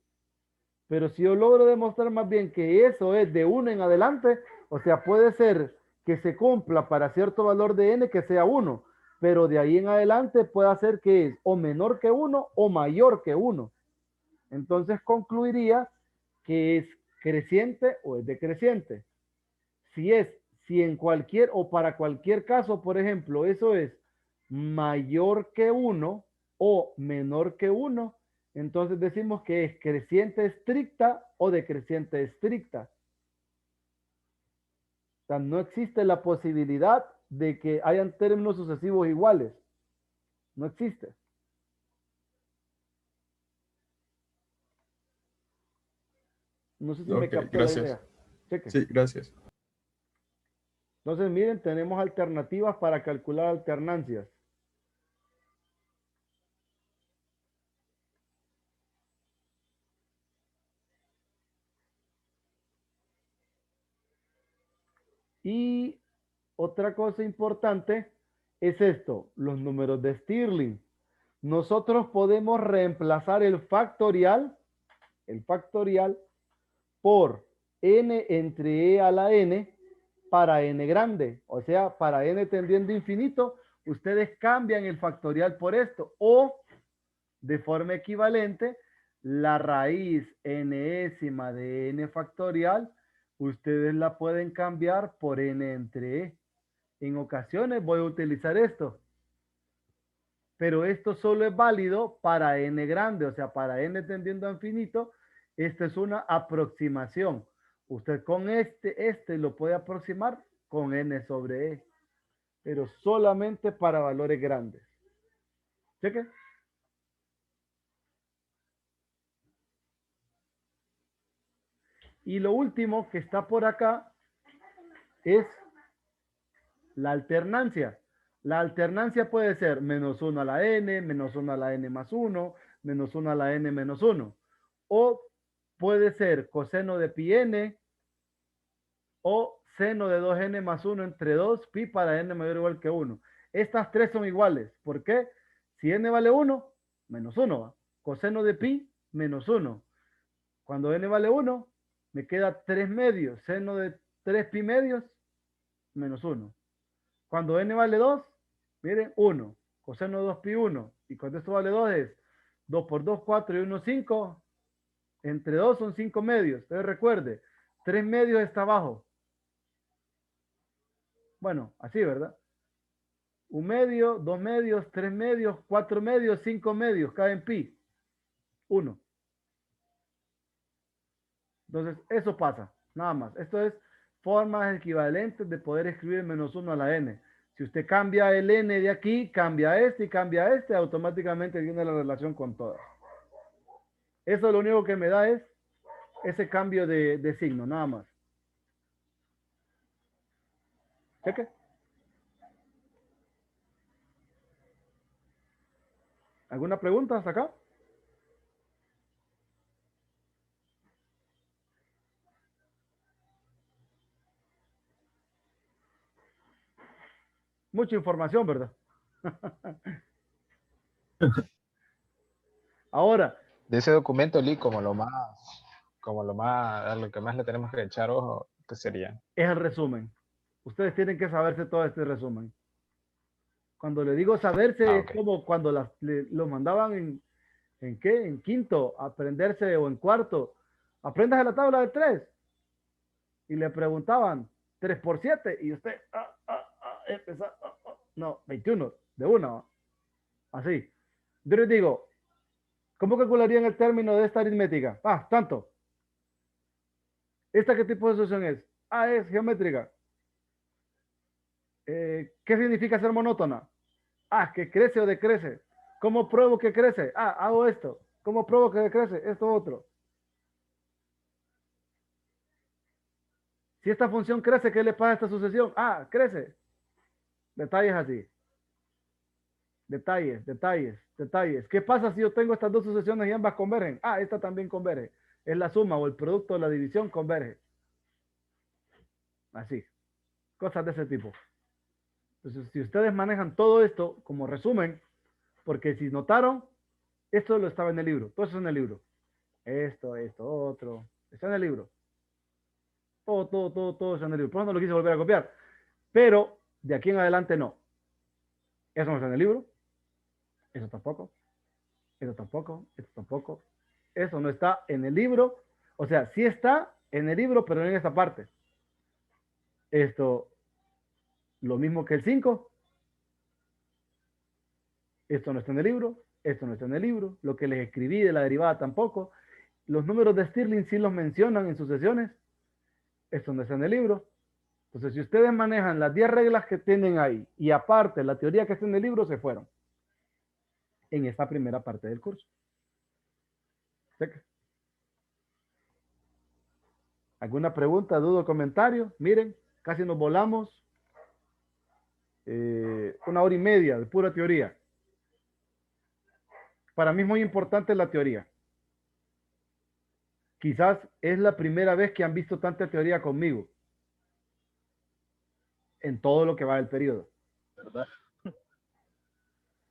Pero si yo logro demostrar más bien que eso es de 1 en adelante, o sea, puede ser que se cumpla para cierto valor de n que sea 1, pero de ahí en adelante puede ser que es o menor que 1 o mayor que 1. Entonces concluiría que es creciente o es decreciente. Si en cualquier o para cualquier caso, por ejemplo, eso es mayor que 1 o menor que 1, entonces decimos que es creciente estricta o decreciente estricta. O sea, no existe la posibilidad de que hayan términos sucesivos iguales. No existe. No sé si me Ok, captó la gracias. idea. Cheque. Sí, gracias. Entonces, miren, tenemos alternativas para calcular alternancias. Y otra cosa importante es esto, los números de Stirling. Nosotros podemos reemplazar el factorial por n entre e a la n para n grande. O sea, para n tendiendo a infinito, ustedes cambian el factorial por esto. O, de forma equivalente, la raíz enésima de n factorial, ustedes la pueden cambiar por n entre e. En ocasiones voy a utilizar esto. Pero esto solo es válido para n grande, o sea, para n tendiendo a infinito, esta es una aproximación. Usted con este lo puede aproximar con n sobre e, pero solamente para valores grandes. ¿Cheque? Y lo último que está por acá es la alternancia. La alternancia puede ser menos 1 a la n, menos 1 a la n más 1, menos 1 a la n menos 1. O puede ser coseno de pi n o seno de 2n más 1 entre 2 pi para n mayor o igual que 1. Estas tres son iguales. ¿Por qué? Si n vale 1, menos 1 va. Coseno de pi, menos 1. Cuando n vale 1, me queda 3 medios. Seno de 3 pi medios, menos 1. Cuando n vale 2, miren, 1. Coseno de 2 pi 1. Y cuando esto vale 2 es 2 por 2, 4 y 1, 5. Entre 2 son 5 medios. Entonces recuerde, 3 medios está abajo. Bueno, así, ¿verdad? 1 medio, 2 medios, 3 medios, 4 medios, 5 medios, cae en pi. 1. Entonces, eso pasa, nada más. Esto es formas equivalentes de poder escribir menos 1 a la n. Si usted cambia el n de aquí, cambia este y cambia este, automáticamente viene la relación con todas. Eso lo único que me da es ese cambio de signo, nada más. ¿Cheque? ¿Alguna pregunta hasta acá? Mucha información, ¿verdad? Ahora. De ese documento, Lee, a lo que más le tenemos que echar ojo, ¿qué sería? Es el resumen. Ustedes tienen que saberse todo este resumen. Cuando le digo saberse, es como cuando lo mandaban ¿en qué? En quinto, aprenderse o en cuarto. Aprendas la tabla de 3. Y le preguntaban 3 por 7 y usted no, 21 de una. Así. Yo les digo, ¿cómo calcularían el término de esta aritmética? Tanto. ¿Esta qué tipo de sucesión es? Ah, es geométrica. ¿Qué significa ser monótona? Ah, que crece o decrece. ¿Cómo pruebo que crece? Ah, hago esto. ¿Cómo pruebo que decrece? Esto otro. Si esta función crece, ¿qué le pasa a esta sucesión? Ah, crece. Detalles así. Detalles, detalles, detalles. ¿Qué pasa si yo tengo estas dos sucesiones y ambas convergen? Ah, esta también converge. Es la suma o el producto de la división converge. Así. Cosas de ese tipo. Entonces, si ustedes manejan todo esto como resumen, porque si notaron, esto lo estaba en el libro. Todo eso en el libro. Esto, otro. Está en el libro. Todo está en el libro. Por eso no lo quise volver a copiar. Pero de aquí en adelante no. Eso no está en el libro. Eso tampoco. Eso tampoco. Eso tampoco. Eso no está en el libro. O sea, sí está en el libro, pero no en esta parte. Esto, lo mismo que el 5. Esto no está en el libro. Esto no está en el libro. Lo que les escribí de la derivada tampoco. Los números de Stirling sí los mencionan en sucesiones. Esto no está en el libro. Entonces, si ustedes manejan las 10 reglas que tienen ahí y aparte la teoría que está en el libro, se fueron en esta primera parte del curso. ¿Alguna pregunta, duda o comentario? Miren, casi nos volamos 1 hora y media de pura teoría. Para mí es muy importante la teoría. Quizás es la primera vez que han visto tanta teoría conmigo en todo lo que va del periodo. ¿Verdad?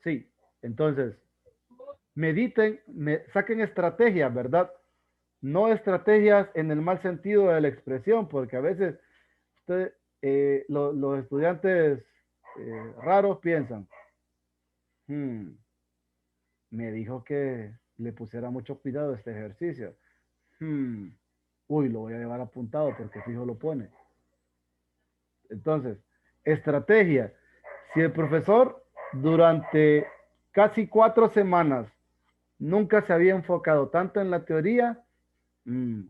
Sí, entonces, mediten, saquen estrategias, ¿verdad? No estrategias en el mal sentido de la expresión, porque a veces los estudiantes raros piensan, me dijo que le pusiera mucho cuidado a este ejercicio. Uy, lo voy a llevar apuntado porque fijo lo pone. Entonces, estrategia. Si el profesor durante casi 4 semanas nunca se había enfocado tanto en la teoría,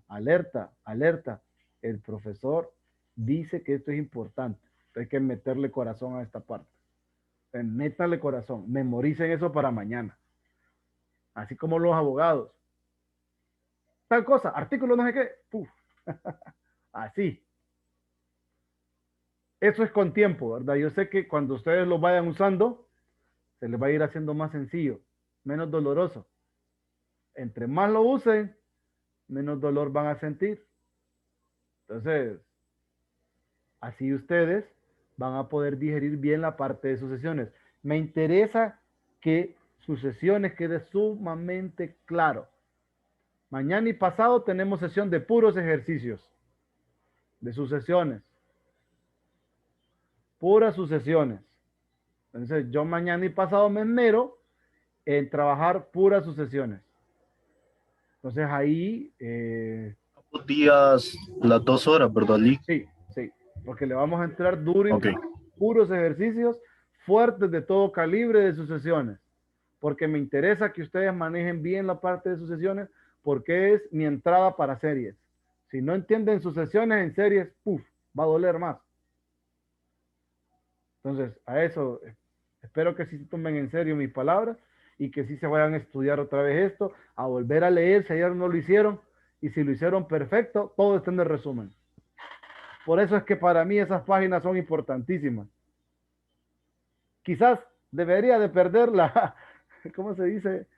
alerta, alerta. El profesor dice que esto es importante. Hay que meterle corazón a esta parte. Métanle corazón. Memoricen eso para mañana. Así como los abogados. Tal cosa, artículo no sé qué. Puf. Así. Eso es con tiempo, ¿verdad? Yo sé que cuando ustedes lo vayan usando, se les va a ir haciendo más sencillo, menos doloroso. Entre más lo usen, menos dolor van a sentir. Entonces, así ustedes van a poder digerir bien la parte de sucesiones. Me interesa que sucesiones quede sumamente claro. Mañana y pasado tenemos sesión de puros ejercicios, de sucesiones. Puras sucesiones. Entonces, yo mañana y pasado me esmero en trabajar puras sucesiones. Entonces, ahí... días, las 2 horas, ¿verdad, Lee? Sí, sí. Porque le vamos a entrar duro y puros ejercicios fuertes de todo calibre de sucesiones. Porque me interesa que ustedes manejen bien la parte de sucesiones porque es mi entrada para series. Si no entienden sucesiones en series, va a doler más. Entonces, a eso, espero que sí se tomen en serio mis palabras y que sí se vayan a estudiar otra vez esto, a volver a leer si ayer no lo hicieron, y si lo hicieron perfecto, todo está en el resumen. Por eso es que para mí esas páginas son importantísimas. Quizás debería de perder la, ¿cómo se dice?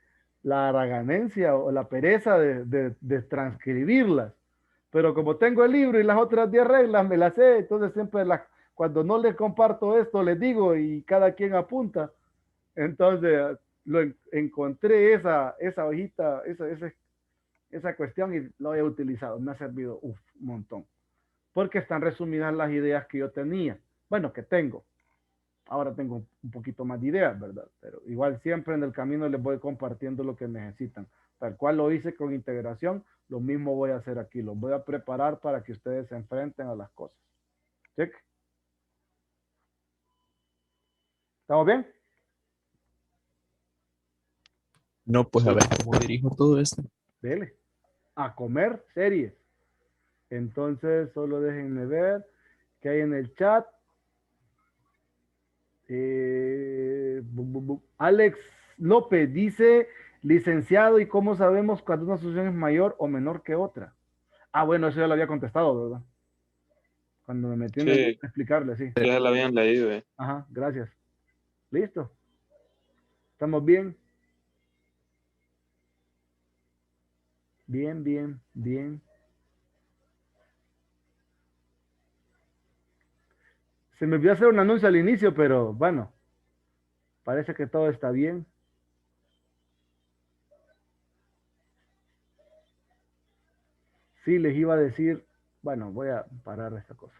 La haraganencia o la pereza de transcribirlas. Pero como tengo el libro y las otras 10 reglas me las sé, entonces siempre cuando no les comparto esto, les digo y cada quien apunta. Entonces, encontré esa hojita, esa cuestión y lo he utilizado. Me ha servido un montón. Porque están resumidas las ideas que yo tenía. Bueno, que tengo. Ahora tengo un poquito más de ideas, ¿verdad? Pero igual siempre en el camino les voy compartiendo lo que necesitan. Tal cual lo hice con integración, lo mismo voy a hacer aquí. Los voy a preparar para que ustedes se enfrenten a las cosas. ¿Check? ¿Estamos bien? No, pues a ver cómo dirijo todo esto. Dele. A comer series. Entonces, solo déjenme ver qué hay en el chat. Alex López dice, licenciado, ¿y cómo sabemos cuando una asociación es mayor o menor que otra? Ah, bueno, eso ya lo había contestado, ¿verdad? Cuando me metí en el Sí, explicarle, sí. ya la habían leído. Ajá, gracias. Listo. ¿Estamos bien? Bien, bien, bien. Se me olvidó hacer un anuncio al inicio, pero bueno, parece que todo está bien. Sí, les iba a decir, bueno, voy a parar esta cosa.